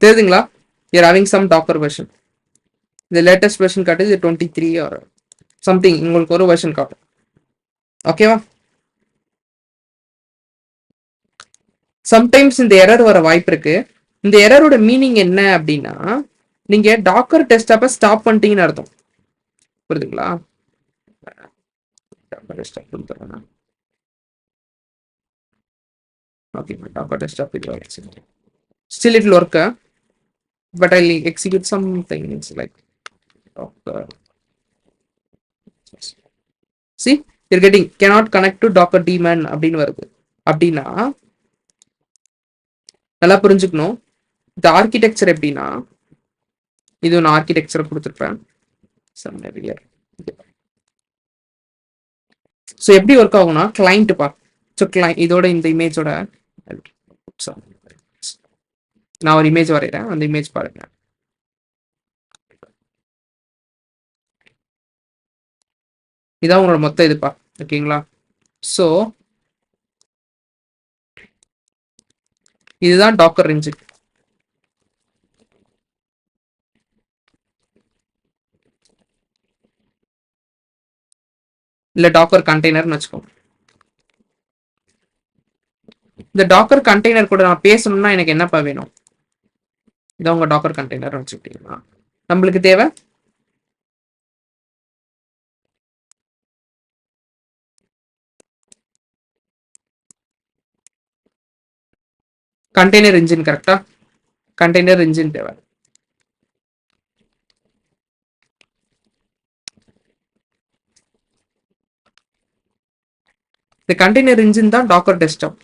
தெரியுதுங்களா? you're having some docker version. இந்த லேட்டஸ்ட் வெர்ஷன் காட்டுது 23 ஆர் சம்திங். உங்களுக்கு ஒரு வெர்ஷன் காட்டும். ஓகேவா? சம்டைம்ஸ் இந்த எரர் வர வாய்ப்பு இருக்கு. இந்த எரரோட மீனிங் என்ன அப்படின்னா, நீங்க டாக்கர் டெஸ்க்டாப்பை ஸ்டாப் பண்ணிட்டீங்கன்னு அர்த்தம். புரியுதுங்களா? ஓகே, டாக்கர் டெஸ்க்டாப் இது வரைக்கும் still it will work, but I'll execute some things like docker. See, you're getting cannot connect to docker daemon அப்படின்னு வருது. அப்படின்னா நல்லா புரிஞ்சுக்கணும். இந்த ஆர்கிடெக்சர் எப்படின்னா, இது ஒன்று ஆர்கிடெக்சர் கொடுத்துருப்பேன். ஸோ எப்படி ஒர்க் ஆகும்னா, கிளைண்ட் பா. ஸோ இதோட இந்த இமேஜோட நான் ஒரு இமேஜ் வரைகிறேன். அந்த இமேஜ் பாருங்க. இதான் உங்களோட மொத்த இதுப்பா. ஓகேங்களா? ஸோ இதுதான் டாக்கர் இன்ஜின். இல்ல டாக்கர் கண்டெய்னர்னு வச்சுக்கோங்க. இந்த டாக்கர் கண்டெய்னர் கூட நான் பேசணும்னா எனக்கு என்னப்பா வேணும்? இதான் உங்க டாக்கர் கண்டெய்னர் வச்சுக்கிட்டீங்கன்னா நம்மளுக்கு தேவை கண்டெய்னர் இன்ஜின். கரெக்டா? கண்டெய்னர் இன்ஜின் தேவை. இந்த கண்டெய்னர் இன்ஜின் தான் டாக்கர் டெஸ்க்டாப்.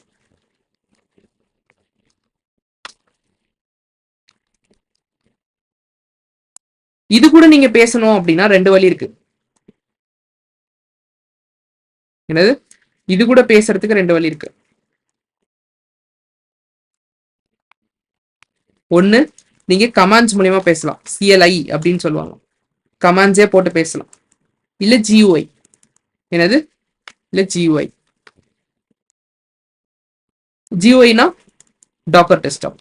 இது கூட நீங்க பேசணும் அப்படின்னா 2 வழி இருக்கு. என்னது? இது கூட பேசுறதுக்கு 2 வழி இருக்கு. ஒன்னு, நீங்க கமாண்ட்ஸ் மூலியமா பேசலாம். CLI அப்படின்னு சொல்லுவாங்க. கமாண்ட்ஸே போட்டு பேசலாம். இல்ல GUI. என்னது? இல்ல GUI. GUIனா Docker desktop.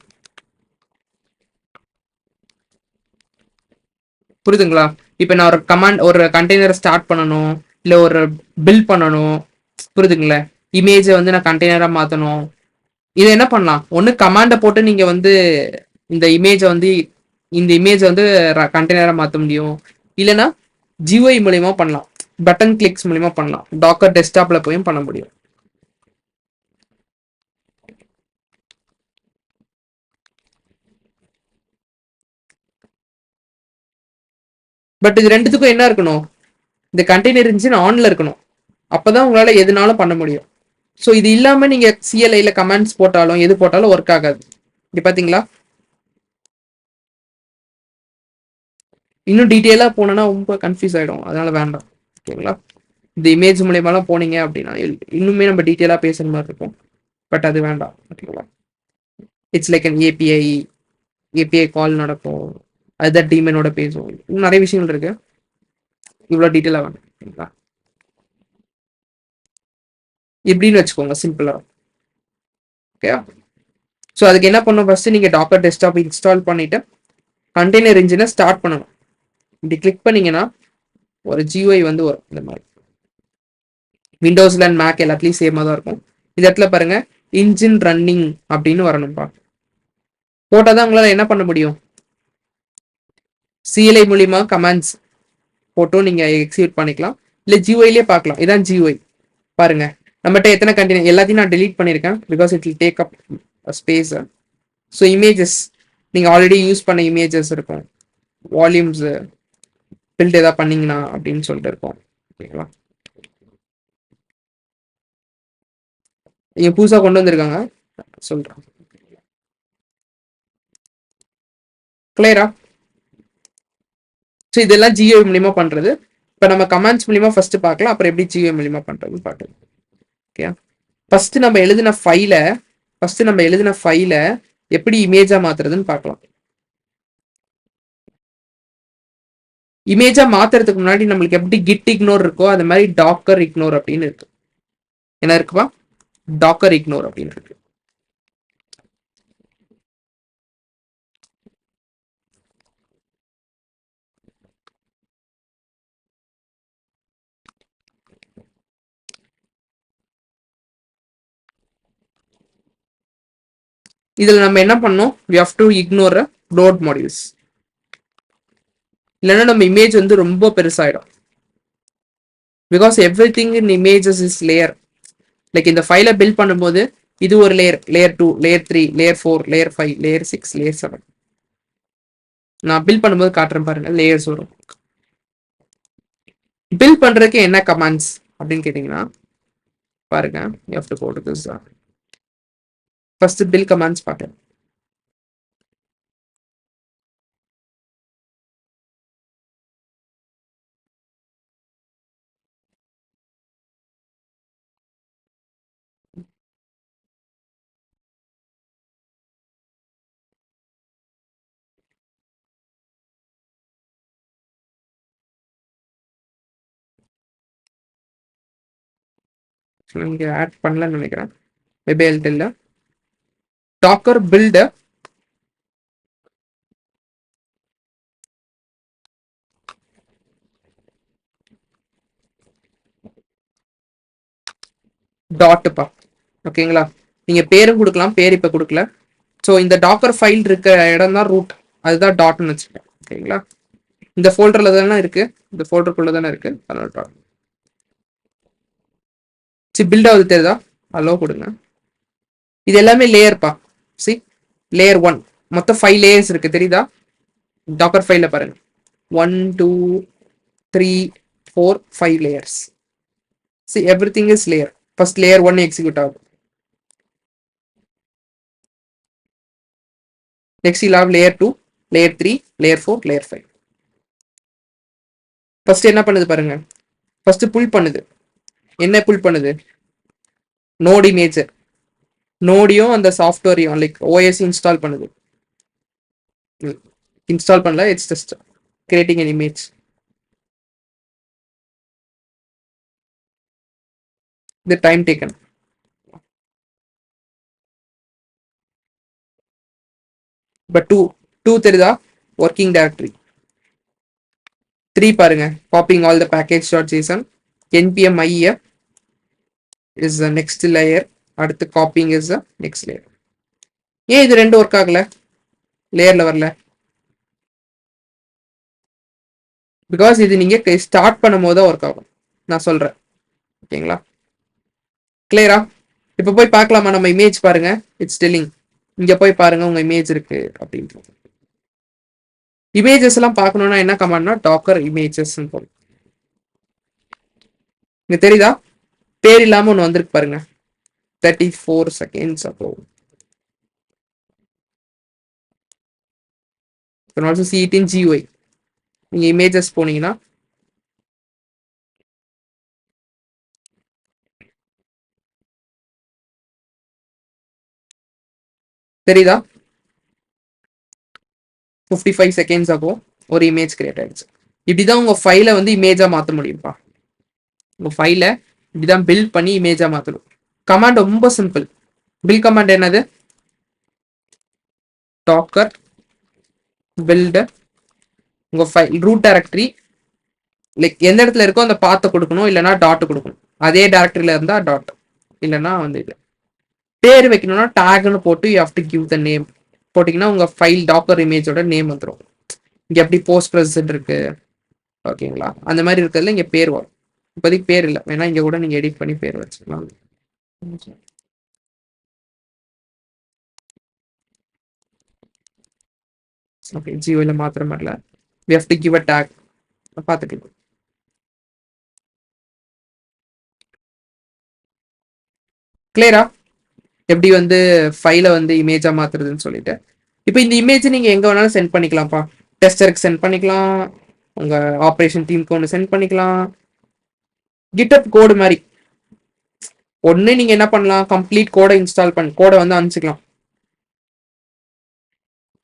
புரியுதுங்களா? இப்போ நான் ஒரு கமாண்ட், ஒரு கண்டெய்னரை ஸ்டார்ட் பண்ணணும், இல்லை ஒரு பில்ட் பண்ணணும். புரியுதுங்களா? இமேஜை வந்து நான் கண்டெய்னராக மாற்றணும். இதை என்ன பண்ணலாம்? ஒன்று கமாண்டை போட்டு நீங்கள் வந்து இந்த இமேஜை வந்து கண்டெய்னராக மாற்ற முடியும். இல்லைன்னா GUI மூலியமா பண்ணலாம். பட்டன் கிளிக்ஸ் மூலியமா பண்ணலாம். டாக்கர் டெஸ்க்டாப்ல போயும் பண்ண முடியும். பட் இது ரெண்டுத்துக்கும் என்ன இருக்கணும்? இந்த கண்டெய்னர் இன்ஜின் ஆன்ல இருக்கணும். அப்பதான் உங்களால எதுனாலும் பண்ண முடியும். ஸோ இது இல்லாம நீங்க CLIல கமெண்ட்ஸ் போட்டாலும் எது போட்டாலும் ஒர்க் ஆகாது. இங்க பாத்தீங்களா? இன்னும் டீட்டெயிலாக போனோன்னா ரொம்ப கன்ஃபியூஸ் ஆகிடும், அதனால வேண்டாம். ஓகேங்களா? இந்த இமேஜ் மூலியமாலாம் போனீங்க அப்படின்னா இன்னுமே நம்ம டீட்டெயிலாக பேசுகிற மாதிரி இருக்கும். பட் அது வேண்டாம். ஓகேங்களா? இட்ஸ் லைக் அன் ஏபிஐ கால் நடக்கும், அதுதான் டீமனோட பேசும். இன்னும் நிறைய விஷயங்கள் இருக்கு, இவ்வளோ டீட்டெயிலாக வேண்டாம். ஓகேங்களா? இப்படின்னு வச்சுக்கோங்க சிம்பிளா. ஓகே. ஸோ அதுக்கு என்ன பண்ணணும், ஃபர்ஸ்ட் நீங்க டாக்கர் டெஸ்க்டாப் இன்ஸ்டால் பண்ணிட்டு கண்டெய்னர் இன்ஜினை ஸ்டார்ட் பண்ணணும். இப்படி கிளிக் பண்ணீங்கன்னா ஒரு ஜியூஐ வந்து வரும். இந்த மாதிரி விண்டோஸ்ல அண்ட் மேக் எல்லாத்துலயும் சேமா தான் இருக்கும். இந்த இடத்துல பாருங்க இன்ஜின் ரன்னிங் அப்படின்னு வரணும்பா. போட்டாதான் உங்களால என்ன பண்ண முடியும், சிஎல்ஐ மூலியமா கமாண்ட்ஸ் போட்டோ நீங்க எக்ஸிக்யூட் பண்ணிக்கலாம், இல்ல ஜியூஐலே பார்க்கலாம். இதான் ஜியூஐ. பாருங்க நம்மகிட்ட எத்தனை கண்டெய்னர் எல்லாத்தையும் நான் டெலீட் பண்ணியிருக்கேன், because it will take up space. So images நீங்க ஆல்ரெடி யூஸ் பண்ண இமேஜஸ் இருக்கும், வால்யூம்ஸ் பில்ட் ஏதாவது பண்ணீங்கன்னா அப்படின்னு சொல்லிட்டு இருக்கோம். ஓகேங்களா? இங்க புதுசா கொண்டு வந்திருக்காங்க, சொல்றேன். கிளியரா? ஸோ இதெல்லாம் ஜியோ மூலியமா பண்றது. இப்போ நம்ம கமாண்ட்ஸ் மூலியமா ஃபர்ஸ்ட் பார்க்கலாம், அப்புறம் எப்படி ஜியோ மூலியமா பண்றதுன்னு பார்க்கலாம். ஓகே. ஃபர்ஸ்ட் நம்ம எழுதின ஃபைல எப்படி இமேஜா மாத்துறதுன்னு பார்க்கலாம். இமேஜா மாத்துறதுக்கு முன்னாடி நம்மளுக்கு எப்படி கிட் இக்னோர் இருக்கோ அது மாதிரி டாக்கர் இக்னோர் அப்படின்னு இருக்கு. என்ன இருக்குப்பா? டாக்கர் இக்னோர் அப்படின்னு இருக்கு. இதுல நம்ம என்ன பண்ணோம், we have to ignore load modules. இல்லைன்னா நம்ம இமேஜ் வந்து ரொம்ப பெருசாயிடும், because every thing in images is layer. Like இந்த ஃபைலை பில்ட் பண்ணும்போது இது ஒரு layer, layer 2, layer 3, layer 4, layer 5, layer 6, layer 7. நான் பில்ட் பண்ணும்போது காட்டுறேன் பாருங்க, லேயர்ஸ் வரும். பில்ட் பண்றதுக்கு என்ன கமாண்ட்ஸ் அப்படின்னு கேட்டீங்கன்னா பாருங்க, you have to go to this. First build commands பார்க்கலாம். இங்க ஆட் பண்ணலன்னு நினைக்கிறேன், மேபி இல்ல. டாக்கர் பில்ட் டாட்ப்பா. ஓகேங்களா? நீங்க பேரும் கொடுக்கலாம், பேர் இப்ப கொடுக்கல. ஸோ இந்த டாக்கர் ஃபைல் இருக்க இடம் தான் ரூட், அதுதான் டாட்னு வச்சுக்கேன். ஓகேங்களா? இந்த ஃபோல்டர்ல தானே இருக்கு, இந்த ஃபோல்டருக்குள்ள தானே இருக்கு, அதனால டாட். சரி, பில்ட் ஆகுது தெரியுதா? அலோ கொடுங்க. இது எல்லாமே லேயர்ப்பா. சி, லேயர் 1 மொத்தம் 5 லேயர்ஸ் இருக்கு, தெரியுதா? டாக்கர் ஃபைல்ல பாருங்க, 1 2 3 4 5 layers. C, everything is layer. First layer 1 execute ஆகும். Next you'll have layer 2, layer 3, layer 4, layer 5. First என்ன பண்ணுது பாருங்க, ஃபர்ஸ்ட் புல் பண்ணுது. என்ன புல் பண்ணுது? நோட் இமேஜ், நோடியும் அந்த சாஃப்ட்வேரையும் லைக் ஓஎஸ் இன்ஸ்டால் பண்ணுது. இன்ஸ்டால் பண்ணல, it's just creating an image. the time taken. But 2 தெரியுதா? working directory. 3 பாருங்க, copying all the package.json. npm i is the next layer, அடுத்து copying is the next layer. ஏன் இது ரெண்டு work ஆகல, லேயர்ல வரல? பிகாஸ் இது நீங்க ஸ்டார்ட் பண்ணும் போது தான் ஒர்க் ஆகும், நான் சொல்றேன். ஓகேங்களா? கிளியரா? இப்ப போய் பார்க்கலாமா நம்ம இமேஜ்? பாருங்க, இட்ஸ் டெல்லிங். இங்க போய் பாருங்க உங்க இமேஜ் இருக்கு அப்படின்ட்டு. இமேஜஸ் எல்லாம் பார்க்கணும்னா என்ன கமாண்ட்னா டாக்கர் இமேஜஸ் போடும். இங்க தெரியுதா? பேர் இல்லாம ஒன்று வந்திருக்கு பாருங்க, 34 seconds ago. You can also see it in GUI. நீங்க இமேஜஸ் போனீங்கன்னா தெரியுதா? 55 செகண்ட்ஸ் ஆகும் ஒரு இமேஜ் கிரியேட் ஆயிடுச்சு. இப்படிதான் உங்க ஃபைலை வந்து இமேஜா மாற்ற முடியும்ப்பா. உங்க ஃபைலை இப்படிதான் பில்ட் பண்ணி இமேஜா மாற்றணும். கமாண்ட் ரொம்ப சிம்பிள். பில் கமாண்ட் என்னது? டாக்கர் பில்ட் உங்க ஃபைல் ரூட் டைரக்டரி லைக் எந்த இடத்துல இருக்கோ அந்த பாத்தை கொடுக்கணும், இல்லைன்னா டாட் கொடுக்கணும். அதே டைரக்டரியில இருந்தா டாட், இல்லைன்னா வந்து இது பேர் வைக்கணும்னா டேக்னு போட்டு you have to give the name போட்டிங்கன்னா உங்க ஃபைல் டாக்கர் இமேஜோட நேம் வந்துடும். இங்க எப்படி போஸ்ட் ப்ரெசன்ட் இருக்கு ஓகேங்களா, அந்த மாதிரி இருக்கிறதுல இங்க பேர் வரும். இப்போதைக்கு பேர் இல்லை, வேணா இங்க கூட நீங்க எடிட் பண்ணி பேர் வச்சுக்கலாம். ஓகே, ஜியோல மாத்திர மாதிரில we have to give a tag பார்த்துக்கலாம். கிளியரா எப்படி வந்து ஃபைலை வந்து இமேஜா மாத்துறதுன்னு சொல்லிட்டு. இப்போ இந்த இமேஜ் நீங்க எங்க வேணாலும் சென்ட் பண்ணிக்கலாம்ப்பா. டெஸ்டருக்கு சென்ட் பண்ணிக்கலாம், உங்க ஆப்ரேஷன் டீமுக்கு ஒன்று சென்ட் பண்ணிக்கலாம், கிட்டப் கோடு மாதிரி. ஒன்று நீங்க என்ன பண்ணலாம், கம்ப்ளீட் கோடை இன்ஸ்டால் பண்ணி கோடை வந்து அனுப்பிச்சிக்கலாம்.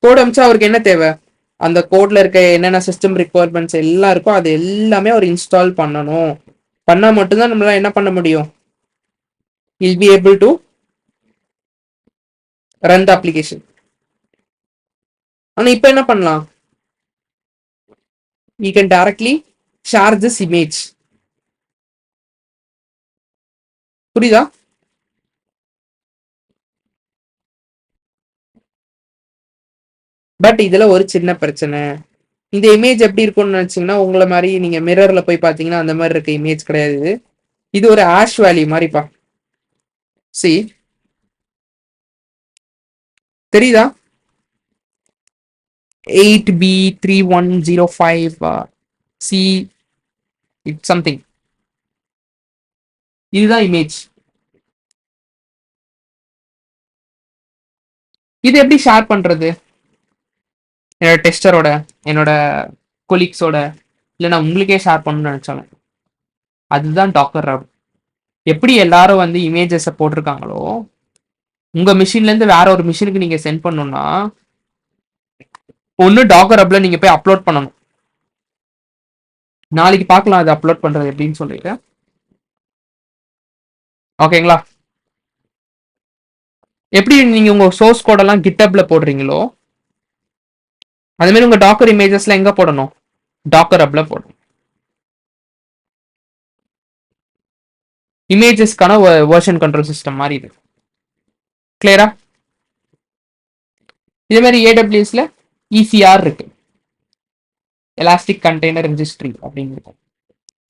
கோட் அனுப்பிச்சா அவருக்கு என்ன தேவை, அந்த கோட்ல இருக்க என்னென்ன சிஸ்டம் ரிக்குவயர்மெண்ட்ஸ் எல்லாம் இருக்கோ அது எல்லாமே அவர் இன்ஸ்டால் பண்ணணும். பண்ணா மட்டும்தான் நம்மளால என்ன பண்ண முடியும், will be able to run the application. ஆனா இப்போ என்ன பண்ணலாம், you can directly share this image. புரியுதா? பட் இதுல ஒரு சின்ன பிரச்சனை. இந்த இமேஜ் எப்படி இருக்கும்னு நினைச்சீங்கன்னா, உங்களை மாதிரி நீங்க மிரர்ல போய் பாத்தீங்கன்னா அந்த மாதிரி இருக்க இமேஜ் கிடையாது. இது ஒரு ஆஷ் வேல்யூ மாதிரிப்பா. சி தெரியுதா? 8B3105 see it something. இதுதான் இமேஜ். இது எப்படி ஷேர் பண்றது, என்னோட டெஸ்டரோட, என்னோட கொலீக்ஸோட, இல்லை நான் உங்களுக்கே ஷேர் பண்ணணும்னு நினைச்சாலும் அதுதான் டாக்கர் ரப். எப்படி எல்லாரும் வந்து இமேஜஸை போட்டிருக்காங்களோ உங்க மிஷின்ல இருந்து வேற ஒரு மிஷினுக்கு நீங்க சென்ட் பண்ணணும்னா ஒன்னு டாக்கர் ரப்ல நீங்க போய் அப்லோட் பண்ணணும். நாளைக்கு பார்க்கலாம் அது அப்லோட் பண்றது எப்படின்னு சொல்லிட்டு. ஓகேங்களா? எப்படி நீங்க உங்க சோர்ஸ் கோடெல்லாம் கிட்டப்ல போடுறீங்களோ அதே மாதிரி உங்க டாக்கர் இமேஜஸ்ல எங்க போடணும், டாக்கர் ரப்ல போடணும். இமேஜஸ்க்கான வெர்ஷன் கண்ட்ரோல் சிஸ்டம் மாதிரி இது. கிளியரா? இதே மாதிரி ஏடபிள்யூஎஸ்ல இசிஆர் இருக்கு, எலாஸ்டிக் கண்டெய்னர் ரெஜிஸ்ட்ரி அப்படிங்கிறது.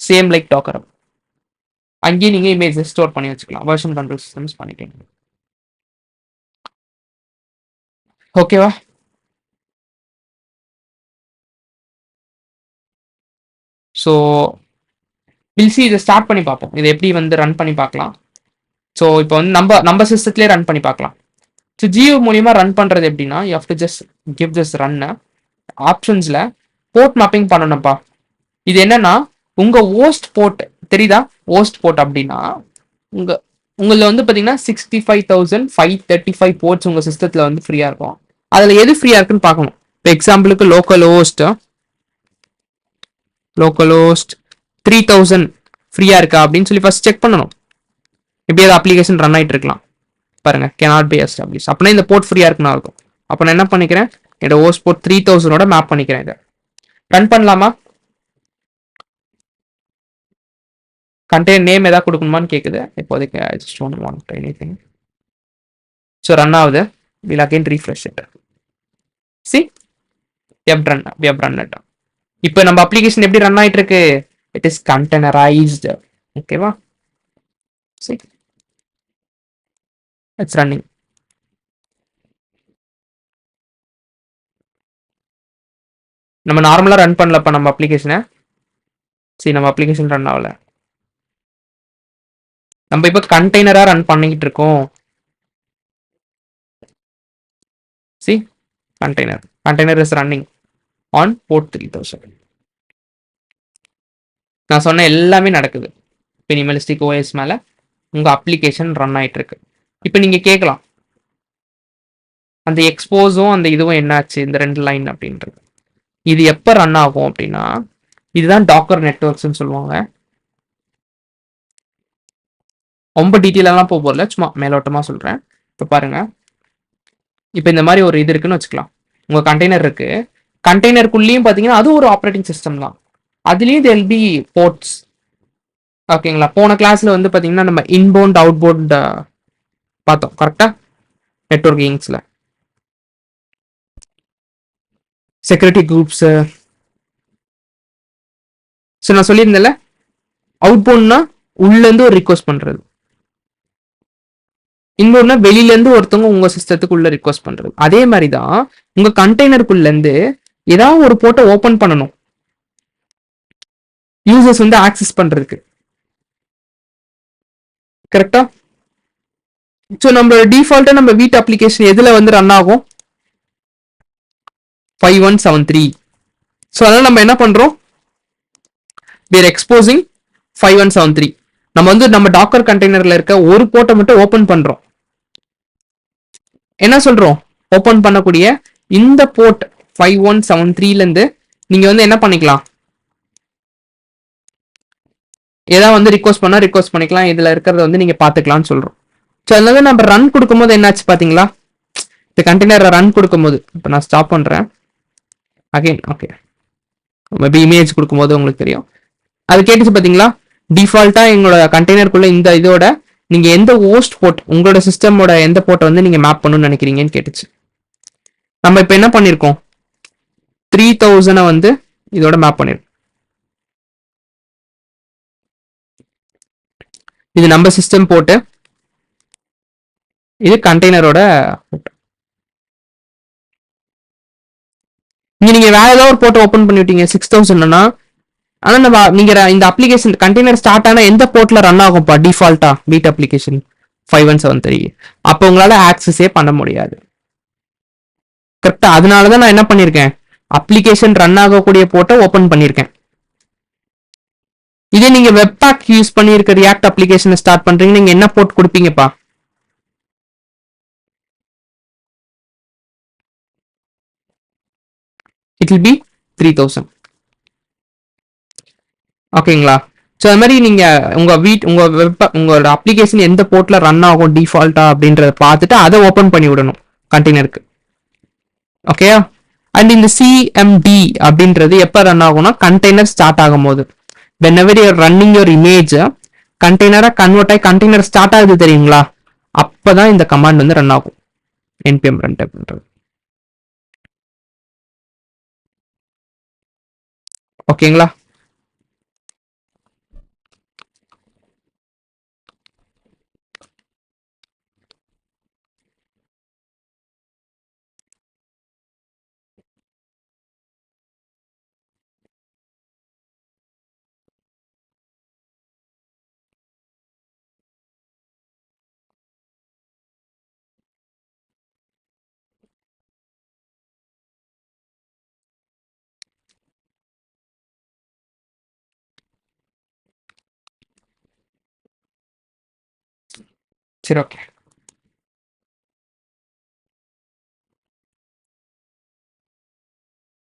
சேம் லைக் டாக்கர் ரப். அங்கேயும் நீங்க இமேஜஸ் ஸ்டோர் பண்ணி வச்சுக்கலாம், வெர்ஷன் கண்ட்ரோல் சிஸ்டம்ஸ் பண்ணிக்கலாம். ஓகேவா? ஸோ பில்சி இதை ஸ்டார்ட் பண்ணி பார்ப்போம், இதை எப்படி வந்து ரன் பண்ணி பார்க்கலாம். ஸோ இப்போ வந்து நம்ம சிஸ்டத்துலேயே ரன் பண்ணி பார்க்கலாம். ஸோ ஜியோ மூலியமா ரன் பண்றது எப்படின்னா, you have to just give this run. ஆப்ஷன்ஸ்ல போர்ட் மேப்பிங் பண்ணணும்ப்பா. இது என்னன்னா உங்க ஓஸ்ட் போர்ட் தெரியுதா, ஓஸ்ட் போர்ட் அப்படின்னா உங்க உங்களில் வந்து பார்த்தீங்கன்னா 65,535 போர்ட்ஸ் உங்க சிஸ்டத்தில் வந்து ஃப்ரீயா இருக்கும். அதில் எது ஃப்ரீயா இருக்குன்னு பார்க்கணும். இப்போ எக்ஸாம்பிளுக்கு லோக்கல் ஹோஸ்ட் 3000 ஃப்ரீயா இருக்கா அப்படின்னு சொல்லி ஃபர்ஸ்ட் செக் பண்ணணும். எப்படியாவது அப்ளிகேஷன் ரன் ஆகிட்டு இருக்கலாம். பாருங்க cannot be established அப்படின்னா இந்த போர்ட் ஃப்ரீயா இருக்குன்னு இருக்கும். அப்போ நான் என்ன பண்ணிக்கிறேன், என்னோட ஓஸ்ட் போர்ட் 3000 மேப் பண்ணிக்கிறேன். இதை ரன் பண்ணலாமா? கண்டெய்னர் நேம் ஏதாவது கொடுக்கணுமான்னு கேட்குது. இப்போதைக்கு I just don't want anything. So run ஆகுது. Will again refresh it. See we have run it. இப்போ நம்ம அப்ளிகேஷன் எப்படி ரன் ஆயிட்டு இருக்கு, இட் இஸ் கண்டெய்னரைஸ்டு. ஓகேவா? See it's running. நம்ம நார்மலா ரன் பண்ணலப்ப நம்ம அப்ளிகேஷனை. சரி, நம்ம அப்ளிகேஷன் ரன் ஆகல. நம்ம இப்போ கண்டெய்னரா ரன் பண்ணிக்கிட்டு இருக்கோம். C container is running on port 3000. நான் சொன்ன எல்லாமே நடக்குது. மினிமலிஸ்டிக் ஓஎஸ் மேல உங்க அப்ளிகேஷன் ரன் ஆயிட்டு இருக்கு. இப்போ நீங்க கேட்கலாம், அந்த எக்ஸ்போஸும் அந்த இதுவும் என்னாச்சு இந்த 2 லைன் அப்படின்றது. இது எப்போ ரன் ஆகும் அப்படின்னா, இதுதான் டாக்கர் நெட்வொர்க்ஸ்ன்னு சொல்லுவாங்க. ரொம்ப டீட்டெயிலெல்லாம் போகல, சும்மா மேலோட்டமா சொல்றேன். இப்போ பாருங்க, இப்போ இந்த மாதிரி ஒரு இது இருக்குன்னு வச்சுக்கலாம். உங்க கண்டெய்னர் இருக்கு, கண்டெய்னருக்குள்ளேயும் பார்த்தீங்கன்னா அது ஒரு ஆப்ரேட்டிங் சிஸ்டம் தான். அதுலேயும் தெல் பி போர்ட்ஸ். ஓகேங்களா? போன கிளாஸ்ல வந்து பார்த்தீங்கன்னா நம்ம இன்பவுண்ட் அவுட்பவுண்ட் பார்த்தோம் கரெக்டா, நெட்வொர்க்கிங்ஸ்ல செக்யூரிட்டி குரூப்ஸ். ஸோ நான் சொல்லியிருந்தேன்ல, அவுட்பவுண்ட்னா உள்ளேருந்து ஒரு ரிக்வஸ்ட் பண்றது, இன்னொன்னா வெளியில இருந்து ஒருத்தவங்க உங்க சிஸ்டத்துக்குள்ள ரிக்வஸ்ட் பண்றது. அதே மாதிரி தான் உங்க கண்டெய்னருக்குள்ள இருந்து ஏதாவது ஒரு போர்ட்டை ஓபன் பண்ணணும் யூசர்ஸ் வந்து ஆக்சஸ் பண்றதுக்கு. கரெக்டா? ஸோ நம்ம டிஃபால்ட்டா நம்ம வீட்டு அப்ளிகேஷன் எதுல வந்து ரன் ஆகும்? 5173. ஸோ அதனால நம்ம என்ன பண்றோம்? we are exposing 5173. நம்ம வந்து நம்ம டாக்கர் கண்டெய்னர்ல இருக்க ஒரு போர்ட்டை மட்டும் ஓபன் பண்றோம். என்ன சொல்றோம்? ஓபன் பண்ணக்கூடிய இந்த போர்ட் 5173ல இருந்து நீங்க வந்து என்ன பண்ணிக்கலாம், ஏதாவது வந்து ரிக்வஸ்ட் பண்ணா ரிக்வஸ்ட் பண்ணிக்கலாம், இதுல இருக்கிறத வந்து நீங்க பாத்துக்கலாம்னு சொல்றோம். ஸோ அதனால நம்ம ரன் கொடுக்கும்போது என்னாச்சு பாத்தீங்களா, இந்த கண்டெய்னரை ரன் கொடுக்கும்போது, இப்போ நான் ஸ்டாப் பண்றேன் அகைன். ஓகே, மேபி இமேஜ் கொடுக்கும்போது உங்களுக்கு தெரியும். அது கேட்டுச்சு பாத்தீங்களா, டிஃபால்ட்டா எங்களோட கண்டெய்னருக்குள்ள இந்த இதோட நீங்க எந்த ஹோஸ்ட் போர்ட், உங்களோட சிஸ்டமோட எந்த போர்ட்டை வந்து நீங்க மேப் பண்ணணும்னு நினைக்கிறீங்கன்னு கேட்டுச்சு. நம்ம இப்போ என்ன பண்ணிருக்கோம், 3000 வந்து இதோட மேப் பண்ணிருக்கோம். இது நம்ம சிஸ்டம் போட்டு, இது கண்டெய்னரோட போர்ட். நீங்க வேற ஏதாவது ஒரு போர்ட் ஓபன் பண்ணிட்டீங்க 6000னா, ஆனா நம்ம நீங்க இந்த அப்ளிகேஷன் கண்டெய்னர் ஸ்டார்ட் ஆனா எந்த போர்ட்ல ரன் ஆகும்ப்பா டிஃபால்ட்டா? Vite application 5173. அப்போ உங்களால ஆக்சஸே பண்ண முடியாது. கரெக்டா? அதனாலதான் நான் என்ன பண்ணிருக்கேன், அப்ளிகேஷன் ரன் ஆகக்கூடிய போர்ட்டை ஓபன் பண்ணிருக்கேன். இதே நீங்க வெப் பேக் யூஸ் பண்ணிருக்க ரியாக்ட் அப்ளிகேஷன் ஸ்டார்ட் பண்றீங்க, நீங்க என்ன போர்ட் கொடுப்பீங்கப்பா? It will be 3000. ஓகேங்களா? ஸோ அது மாதிரி நீங்க உங்க வெப் உங்களோட அப்ளிகேஷன் எந்த போர்ட்ல ரன் ஆகும் டிஃபால்ட்டா அப்படின்றத பார்த்துட்டு அதை ஓபன் பண்ணி விடணும் கண்டெய்னருக்கு. ஓகே, அண்ட் இந்த சிஎம்டி அப்படின்றது எப்ப ரன் ஆகும்னா, கண்டெய்னர் ஸ்டார்ட் ஆகும் போது. whenever you are running your image, கண்டெய்னரா கன்வெர்ட் ஆகி கண்டெய்னர் ஸ்டார்ட் ஆகுது தெரியுங்களா, அப்பதான் இந்த கமாண்ட் வந்து ரன் ஆகும், npm run அப்படின்றது. ஓகேங்களா? சரி, ஓகே.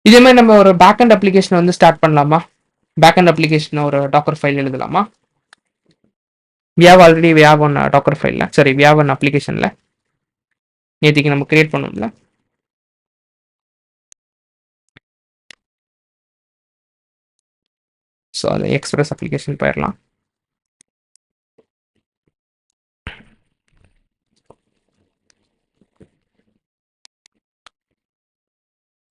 இதே மாதிரி நம்ம ஒரு பேக் அண்ட் அப்ளிகேஷன் வந்து ஸ்டார்ட் பண்ணலாமா? பேக் அண்ட் அப்ளிகேஷன் ஒரு டாக்கர் ஃபைல் எழுதலாமா? Already we have one docker ஃபைல்ல, சரி we have one அப்ளிகேஷன்ல நேற்றுக்கு நம்ம கிரியேட் பண்ணோம்ல. ஸோ அது எக்ஸ்பிரஸ் அப்ளிகேஷன் போயிடலாம்.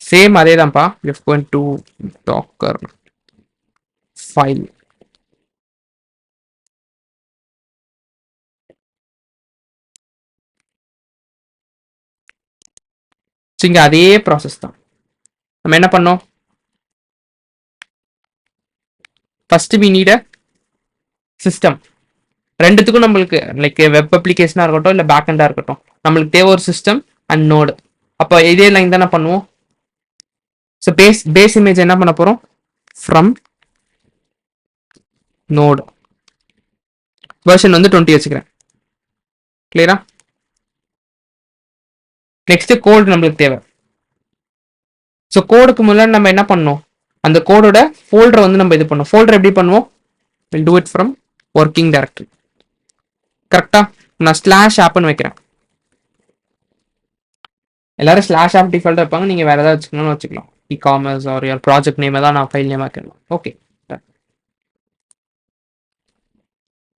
சேம் அதே தான்ப்பா, f1 டாக்கர் ஃபைல். இங்க அதே ப்ராசஸ் தான். நம்ம என்ன பண்ணோம், first we need a system. ரெண்டுத்துக்கும் நம்மளுக்கு லைக் வெப் அப்ளிகேஷனா இருக்கட்டும் இல்லை பேக் எண்டா இருக்கட்டும், நம்மளுக்கு தேவை ஒரு சிஸ்டம் அண்ட் நோடு. அப்போ இதே லைன் தானே பண்ணுவோம். ஸோ பேஸ் இமேஜ் என்ன பண்ண போறோம், ஃப்ரம் நோடு வெர்ஷன் வந்து 20 வச்சுக்கிறேன். கிளியரா? நெக்ஸ்ட் கோடு நம்மளுக்கு தேவை. ஸோ கோடுக்கு முன்னாடி நம்ம என்ன பண்ணோம், அந்த கோடோட ஃபோல்டரை வந்து நம்ம இது பண்ணோம். ஃபோல்டர் எப்படி பண்ணுவோம், will do it from working directory. கரெக்டா? நான் ஸ்லாஷ் ஆப்னு வைக்கிறேன். எல்லாரும் ஸ்லாஷ் ஆப் டிஃபால்ட்டாக இருப்பாங்க, நீங்கள் வேறு ஏதாவது வச்சுக்கணும்னு வச்சுக்கலாம். E-commerce or your project name தான் நான் ஃபைல் நேம் வைக்கணும். ஓகே.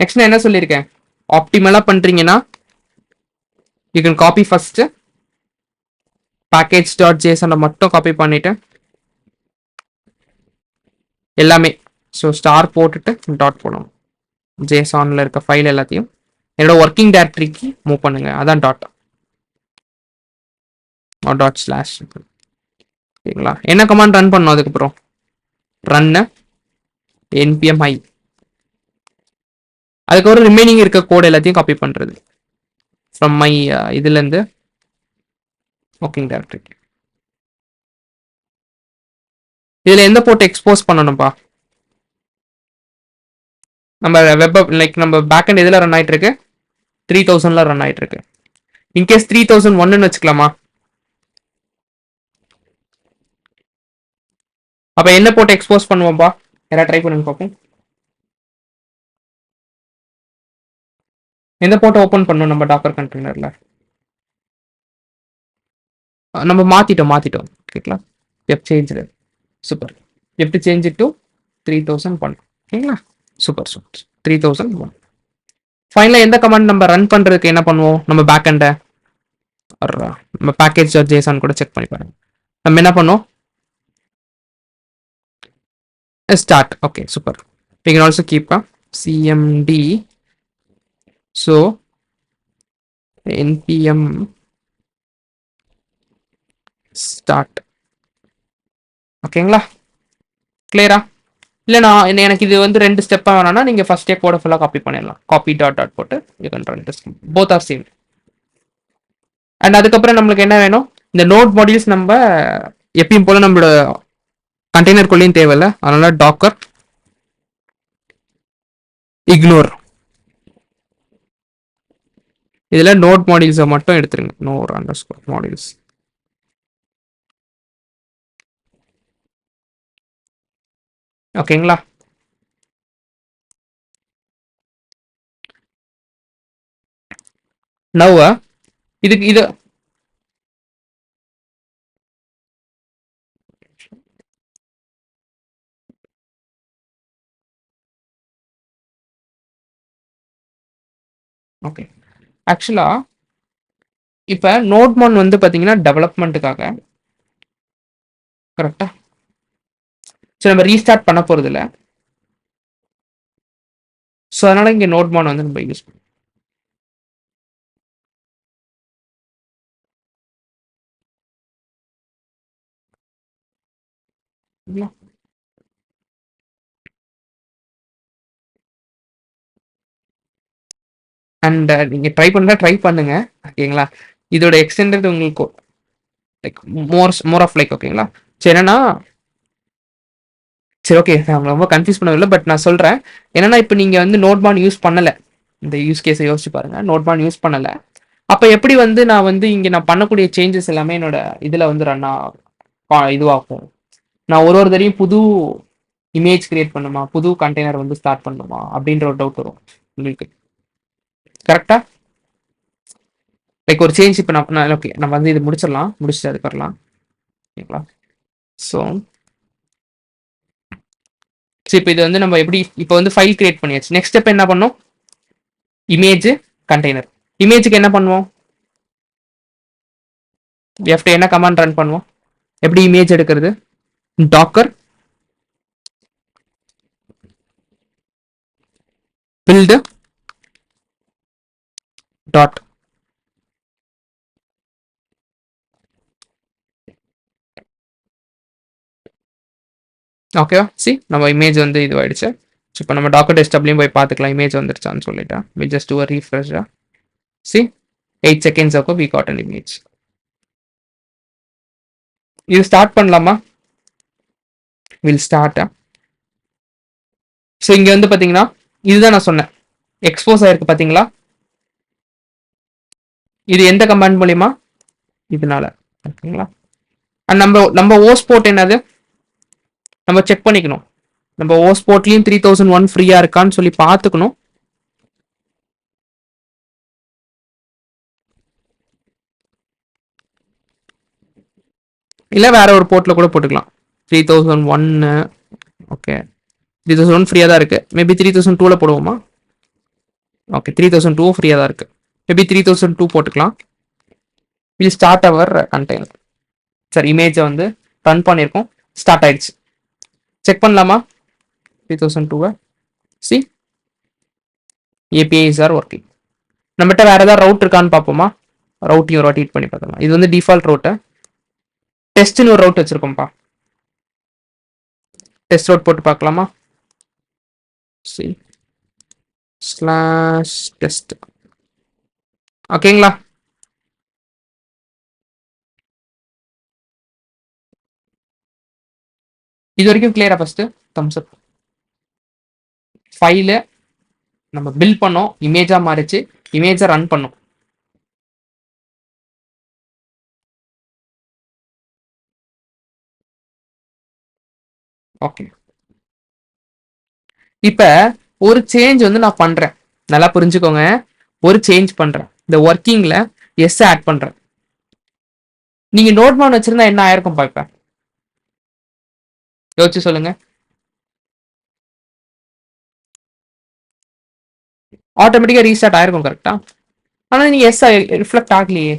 நெக்ஸ்ட் நான் என்ன சொல்லியிருக்கேன், ஆப்டிமலாக பண்ணுறீங்கன்னா you can copy first package dot ஜேசனை மட்டும் காப்பி பண்ணிட்டு எல்லாமே ஸோ ஸ்டார் போட்டுட்டு டாட் போடணும். ஜேசானில் இருக்க ஃபைல் எல்லாத்தையும் என்னோட ஒர்க்கிங் டைரக்டரிக்கு மூவ் பண்ணுங்க. அதான் டாட் டாட் ஸ்லாஷ். ஓகேங்களா? என்ன கமாண்ட் ரன் பண்ணணும் அதுக்கப்புறம், ரன்னு npm i. அதுக்கப்புறம் ரிமைனிங் இருக்க கோட் எல்லாத்தையும் காப்பி பண்றது ஃப்ரம் மை இதுலேருந்து ஒர்க்கிங் டைரக்டரி. இதில் எந்த போட்டு எக்ஸ்போஸ் பண்ணணும்ப்பா, நம்ம வெப் லைக் நம்ம பேக் அண்ட் எதில் ரன் ஆகிட்டு இருக்கு, 3000 ரன் ஆகிட்டு இருக்கு. இன்கேஸ் 3001 வச்சுக்கலாமா? அப்போ என்ன போட்டு எக்ஸ்போஸ் பண்ணுவோம்ப்பா, யாராவது ட்ரை பண்ணுங்க பார்ப்போம். எந்த போட்டோ ஓப்பன் பண்ணணும் நம்ம டாக்கர் கண்டெய்னரில்? நம்ம மாற்றிட்டோம். ஓகேங்களா? வெப் சேஞ்சில் சூப்பர். எப்படி சேஞ்ச் டு 3001. ஓகேங்களா? சூப்பர் 3001. ஃபைனலாக எந்த கமாண்ட் நம்ம ரன் பண்ணுறதுக்கு என்ன பண்ணுவோம், நம்ம பேக் அண்டை நம்ம பேக்கேஜ் டாட் ஜேசான் கூட செக் பண்ணி பாருங்க. நம்ம என்ன பண்ணுவோம், start. Okay, super. We can also keep a cmd, so npm start. ஓகேங்களா? கிளியரா? இல்லைனா எனக்கு இது வந்து 2 ஸ்டெப்பாக வேணாம்னா நீங்கள் ஃபர்ஸ்டே கோடை ஃபுல்லாக காப்பி பண்ணிடலாம். காப்பி டாட் டாட் போட்டு you can run this, both are same. And அதுக்கப்புறம் நம்மளுக்கு என்ன வேணும், இந்த நோட் மாடியூல்ஸ் நம்ம எப்பயும் போல நம்மளோட கண்டெய்னருக்குள்ளேயும் தேவையில்லை, அதனால டாக்கர் இக்னோர், இதில் நோட் மாடியூல்ஸை மட்டும் எடுத்துருங்க. Node underscore modules. ஓகேங்களா? நவ் இதுக்கு இது ஓகே. ஆக்சுவலா இப்போ நோட்மான் வந்து பார்த்தீங்கன்னா டெவலப்மெண்ட்டுக்காக, கரெக்டா? ஸோ நம்ம ரீஸ்டார்ட் பண்ண போகிறது இல்லை, ஸோ அதனால இங்கே நோட்மான் வந்து நம்ம யூஸ் பண்ணுவோம். அண்ட் நீங்கள் ட்ரை பண்ணுங்க. ஓகேங்களா? இதோட எக்ஸ்டெண்டட் உங்களுக்கு லைக் மோர் ஆஃப் லைக், ஓகேங்களா? சரி என்னன்னா, சரி ஓகே, நான் ரொம்ப கன்ஃபியூஸ் பண்ணவில்லை, பட் நான் சொல்கிறேன் என்னன்னா, இப்போ நீங்கள் வந்து நோட்பான் யூஸ் பண்ணலை, இந்த யூஸ் கேஸை யோசிச்சு பாருங்க, நோட்பான் யூஸ் பண்ணலை, அப்போ எப்படி வந்து நான் வந்து இங்கே நான் பண்ணக்கூடிய சேஞ்சஸ் எல்லாமே என்னோட இதில் வந்து இதுவாகும். நான் ஒரு தடையும் புது இமேஜ் கிரியேட் பண்ணுமா, புது கண்டெய்னர் வந்து ஸ்டார்ட் பண்ணுமா அப்படின்ற ஒரு டவுட் வரும் உங்களுக்கு. கரெக்டா? லைக் ஒரு சேஞ்ச் இப்போ நான் ஓகே நம்ம வந்து இது முடிச்சுட்டு அது வரலாம். ஓகேங்களா? ஸோ இப்போ இது வந்து நம்ம எப்படி இப்போ வந்து ஃபைல் கிரியேட் பண்ணியாச்சு. நெக்ஸ்ட் ஸ்டெப் என்ன பண்ணோம், இமேஜ் கண்டெய்னர். இமேஜுக்கு என்ன பண்ணுவோம், எஃப்டி என்ன கமாண்ட் ரன் பண்ணுவோம், எப்படி இமேஜ் எடுக்கிறது, டாக்கர் build dot ஓகேவா? சி நம்ம இமேஜ் வந்து இது ஆயிடுச்சு. இப்போ நம்ம டாக்கர் டெஸ்க்டாப்லையும் போய் பார்த்துக்கலாம் இமேஜ் வந்துருச்சான்னு சொல்லிட்டா. We just do a refresh. See 8 seconds ago we got an image. இது ஸ்டார்ட் பண்ணலாமா? We'll start. ஸோ இங்க வந்து பாத்தீங்கன்னா இதுதான் நான் சொன்னேன், எக்ஸ்போஸ் ஆயிருக்கு பாத்தீங்களா, இது எந்த கமாண்ட் மூலியமா, இதனால. ஓகேங்களா. அண்ட் நம்ம நம்ம ஓஸ் போர்ட் என்னது, நம்ம செக் பண்ணிக்கணும். நம்ம ஓஸ் போர்ட்லயும் 3001 ஃப்ரீயா இருக்கான்னு சொல்லி பார்த்துக்கணும். இல்லை வேற ஒரு போர்ட்ல கூட போட்டுக்கலாம். 3001. ஓகே, 3001 ஃப்ரீயாக தான் இருக்கு. மேபி 3002ல போடுவோமா? ஓகே, 3002 ஃப்ரீயாக தான் இருக்கு. மேபி 3002 போட்டுக்கலாம். We'll start our container. Sir, இமேஜை வந்து ரன் பண்ணியிருக்கோம், ஸ்டார்ட் ஆயிடுச்சு. செக் பண்ணலாமா 3002? See, APIs are working. நம்மகிட்ட வேற ஏதாவது ரவுட் இருக்கான்னு பார்ப்போமா? ரவுட்டையும் ஒரு வாட்டி ஹிட் பண்ணி பார்க்கலாம். இது வந்து டிஃபால்ட் ரவுட்டு. டெஸ்ட்னு ஒரு ரவுட் வச்சிருக்கோம்ப்பா. டெஸ்ட் ரவுட் போட்டு பார்க்கலாமா? C slash test. ஓகேங்களா. இது வரைக்கும் கிளியரா? ஃபர்ஸ்ட் தம்ஸ் அப். ஃபைலு நம்ம பில்ட் பண்ணோம், இமேஜா மாறிச்சு, இமேஜை ரன் பண்ணோம். ஓகே, இப்ப ஒரு சேஞ்ச் வந்து நான் பண்றேன், நல்லா புரிஞ்சுக்கோங்க. ஒரு சேஞ்ச் பண்றேன், இந்த ஒர்க்கிங்ல எஸ் ஆட் பண்றேன். நீங்க நோட் டவுன் வச்சிருந்தா என்ன ஆயிருக்கும் இப்ப யோசிச்சு சொல்லுங்க. ஆட்டோமேட்டிக்கா ரீஸ்டார்ட் ஆயிருக்கும், கரெக்டா? ஆனா நீங்க எஸ் ரிஃப்ளெக்ட் ஆகலையே.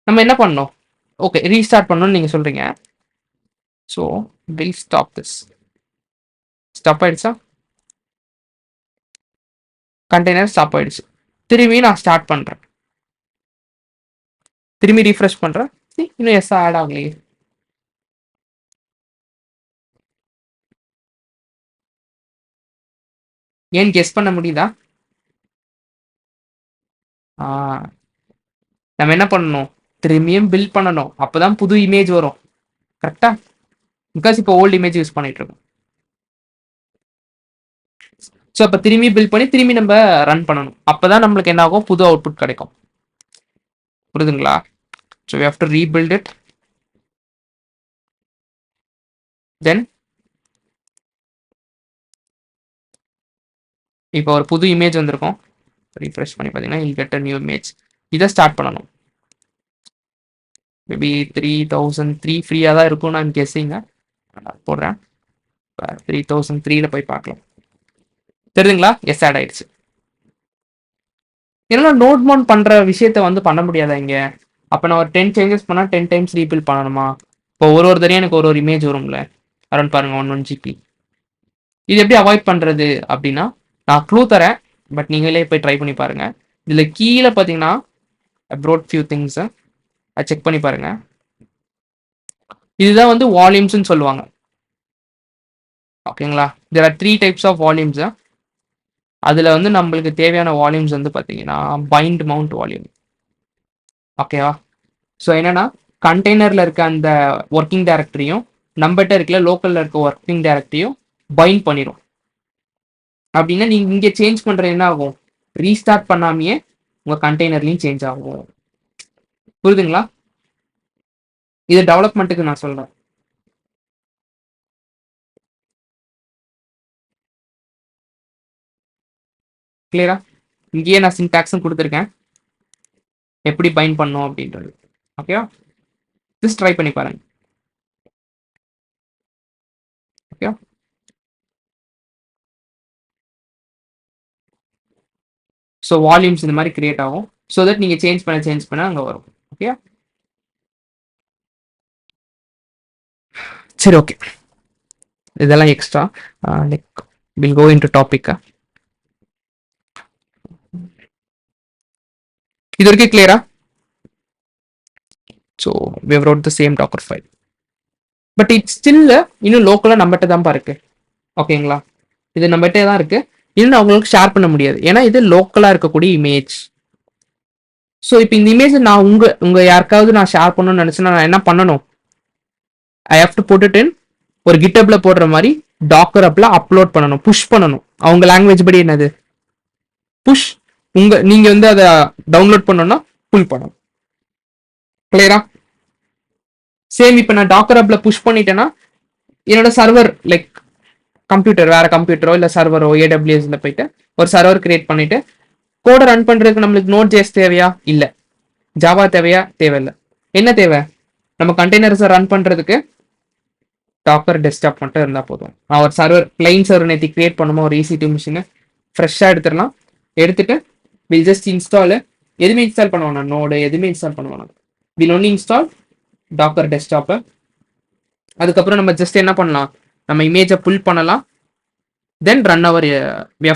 நம்ம என்ன பண்ணோம்? ஓகே, ரீஸ்டார்ட் பண்ணணும்னு நீங்க சொல்றீங்க. So will stop this. Stop ஆயிடுச்சா? கண்டெய்னர் ஸ்டாப் ஆயிடுச்சு. திரும்பி நான் ஸ்டார்ட் பண்றேன், திரும்பி ரீஃப்ரெஷ் பண்றேன். இன்னும் எஸ் ஆட் ஆகலையே. ஏன் கெஸ் பண்ண முடியுதா? நம்ம என்ன பண்ணணும், திரும்பியும் பில்ட் பண்ணணும், அப்பதான் புது இமேஜ் வரும், கரெக்டா? பிகாஸ் இப்போ ஓல்டு இமேஜ் யூஸ் பண்ணிட்டு இருக்கோம். ஸோ அப்போ திரும்பி பில்ட் பண்ணி திரும்பி நம்ம ரன் பண்ணணும், அப்பதான் நம்மளுக்கு என்ன ஆகும், புது அவுட்புட் கிடைக்கும். புரியுதுங்களா? So we have to rebuild it. Then இப்போ ஒரு புது இமேஜ் வந்திருக்கும். ரீஃப்ரெஷ் பண்ணி பார்த்தீங்கன்னா you get a new image. இதை ஸ்டார்ட் பண்ணணும். மேபி 3003 ஃப்ரீயாக தான் இருக்கும் நான் கெஸ்ஸிங்க போடுறேன். 3003ல போய் பார்க்கலாம். தெரியுதுங்களா? எஸ் ஆட் ஆயிடுச்சு. ஏன்னா நோட் மவுண்ட் பண்ற விஷயத்த வந்து பண்ண முடியாதா இங்க? அப்போ நான் ஒரு 10 சேஞ்சஸ் பண்ணா 10 டைம்ஸ் ரீபில் பண்ணணுமா? இப்போ ஒரு தடையும் எனக்கு ஒரு இமேஜ் வரும்ல, அரௌண்ட் பாருங்க 1 GB. இது எப்படி அவாய்ட் பண்றது அப்படின்னா, நான் க்ளூ தரேன், பட் நீங்களே போய் ட்ரை பண்ணி பாருங்க. இதுல கீழே பார்த்தீங்கன்னா அப்ரோட் ஃபியூ திங்ஸ் அதை செக் பண்ணி பாருங்க. இதுதான் வந்து வால்யூம்ஸ்ன்னு சொல்லுவாங்க. ஓகேங்களா? There are 3 types of volumes. அதுல வந்து நம்மளுக்கு தேவையான வால்யூம்ஸ் வந்து பார்த்தீங்கன்னா பைண்ட் மவுண்ட் வால்யூம். ஓகேவா? ஸோ என்னன்னா, கண்டெய்னர்ல இருக்க அந்த ஒர்க்கிங் டைரக்டரியும் நம்மகிட்ட இருக்கல லோக்கல்ல இருக்க ஒர்க்கிங் டைரக்டரியும் பைண்ட் பண்ணிடும். அப்படின்னா நீங்க இங்க சேஞ்ச் பண்ற என்ன ஆகும், ரீஸ்டார்ட் பண்ணாமையே உங்க கண்டெய்னர்லயும் சேஞ்ச் ஆகும். புரியுதுங்களா? இது டெவலப்மெண்ட்டுக்கு நான் சொல்றேன். கிளியரா? இங்கேயே நான் சின்டாக்ஸும் கொடுத்துருக்கேன், எப்படி பைண்ட் பண்ணும் அப்படின்றது. ஓகேவா? ஜஸ்ட் ட்ரை பண்ணி பாருங்க. ஓகே, ஸோ வால்யூம்ஸ் இந்த மாதிரி கிரியேட் ஆகும். ஸோ தட் நீங்க சேஞ்ச் பண்ண அங்கே வரும். ஓகே, சரி, ஓகே. இதெல்லாம் extra. Like we'll go into topic. இது வரைக்கும் கிளியரா? So we have wrote the same docker file, but it's still இன்னும் லோக்கலாக நம்மகிட்ட தான்ப்பா இருக்கு. ஓகேங்களா? இது நம்மகிட்டே தான் இருக்கு. இன்னும் அவங்களுக்கு ஷேர் பண்ண முடியாது, ஏன்னா இது லோக்கலா இருக்கக்கூடிய இமேஜ். ஸோ இப்போ இந்த இமேஜ் நான் உங்க யாருக்காவது நான் ஷேர் பண்ணணும்னு நினைச்சேன்னா நான் என்ன பண்ணணும்? I have to put it in ஒரு கிட்டப்ல போடுற மாதிரி டாக்கர் அப்ல அப்லோட் பண்ணணும், புஷ் பண்ணணும். அவங்க லாங்குவேஜ் படி என்னது புஷ். நீங்க வந்து அதை டவுன்லோட் பண்ணணும்னா புல் பண்ணணும். கிளியரா? சேம் இப்போ நான் டாக்கர் அப்ல புஷ் பண்ணிட்டேன்னா என்னோட சர்வர் லைக் கம்ப்யூட்டர், வேற கம்ப்யூட்டரோ இல்லை சர்வரோ ஏடபிள்யூஎஸ்ல போயிட்டு ஒரு சர்வர் கிரியேட் பண்ணிட்டு கோடை ரன் பண்றதுக்கு நம்மளுக்கு நோட் ஜேஸ் தேவையா? இல்லை. ஜாவா தேவையா? தேவையில்லை. என்ன தேவை? நம்ம கண்டெய்னர்ஸை ரன் பண்றதுக்கு டாக்கர் டெஸ்க்டாப் மட்டும் இருந்தால் போதும். நான் ஒரு சர்வர் கிளைண்ட் சர்வர் நேற்று கிரியேட் பண்ணுமோ ஒரு EC2 மிஷினை ஃப்ரெஷ்ஷாக எடுத்துடலாம். எடுத்துட்டு வில் ஜஸ்ட் இன்ஸ்டால். எதுவுமே இன்ஸ்டால் பண்ணுவோம், நான் நோடு எதுவுமே இன்ஸ்டால் பண்ணுவோம். வில் ஒன்லி இன்ஸ்டால் டாக்கர் டெஸ்க்டாப்பை. அதுக்கப்புறம் நம்ம ஜஸ்ட் என்ன பண்ணலாம், நம்ம இமேஜை புல் பண்ணலாம். தென் ரன் அவர்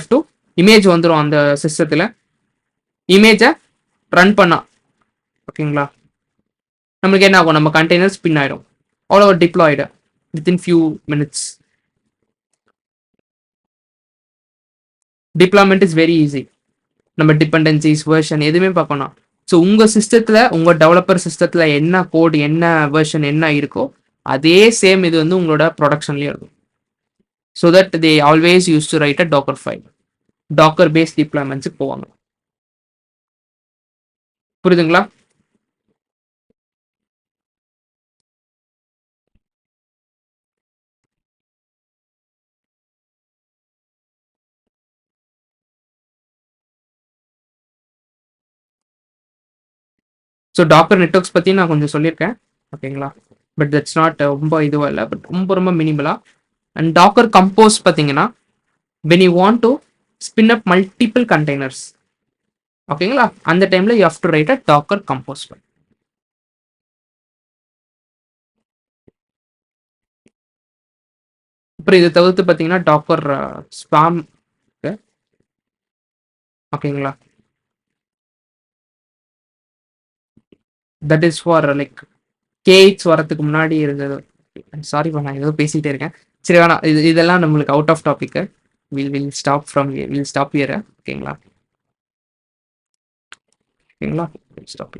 F2 இமேஜ் வந்துடும் அந்த சிஸ்டத்தில். இமேஜை ரன் பண்ணா ஓகேங்களா, நம்மளுக்கு என்ன ஆகும், நம்ம கண்டெய்னர் ஸ்பின் ஆகிடும், all over diploid within few minutes. Deployment is very easy. நம்ம டிபெண்டன்சிஸ் வெர்ஷன் எதுவுமே பார்க்கணும். ஸோ உங்கள் சிஸ்டத்தில், உங்கள் டெவலப்பர் சிஸ்டத்தில் என்ன கோட், என்ன வெர்ஷன் என்ன இருக்கோ அதே சேம் இது வந்து உங்களோட ப்ரொடக்ஷன்லேயே இருக்கும். So that they always use to write a Docker file. Docker based டிப்ளாய்மெண்ட்ஸுக்கு போவாங்க. புரியுதுங்களா? ஸோ டாக்கர் நெட்ஒர்க்ஸ் பற்றி நான் கொஞ்சம் சொல்லியிருக்கேன் ஓகேங்களா. பட் தட்ஸ் நாட் ரொம்ப இதுவாக இல்லை, பட் ரொம்ப ரொம்ப மினிமலா. அண்ட் டாக்கர் கம்போஸ் பார்த்தீங்கன்னா when you want to spin up multiple containers ஓகேங்களா, அந்த டைம்ல you have to write a docker compose file. அப்புறம் இதை தவிர்த்து பார்த்தீங்கன்னா டாக்கர் ஸ்பாம் ஓகேங்களா, தட் இஸ் ஃபார் லைக் கேட்ஸ் வரதுக்கு முன்னாடி இருந்தது. சாரி நான் ஏதோ பேசிட்டே இருக்கேன். சரி வேணாம், இதெல்லாம் நம்மளுக்கு out of topic. We'll stop from we'll stop here ஓகேங்களா. ஓகேங்களா, ஸ்டாப்.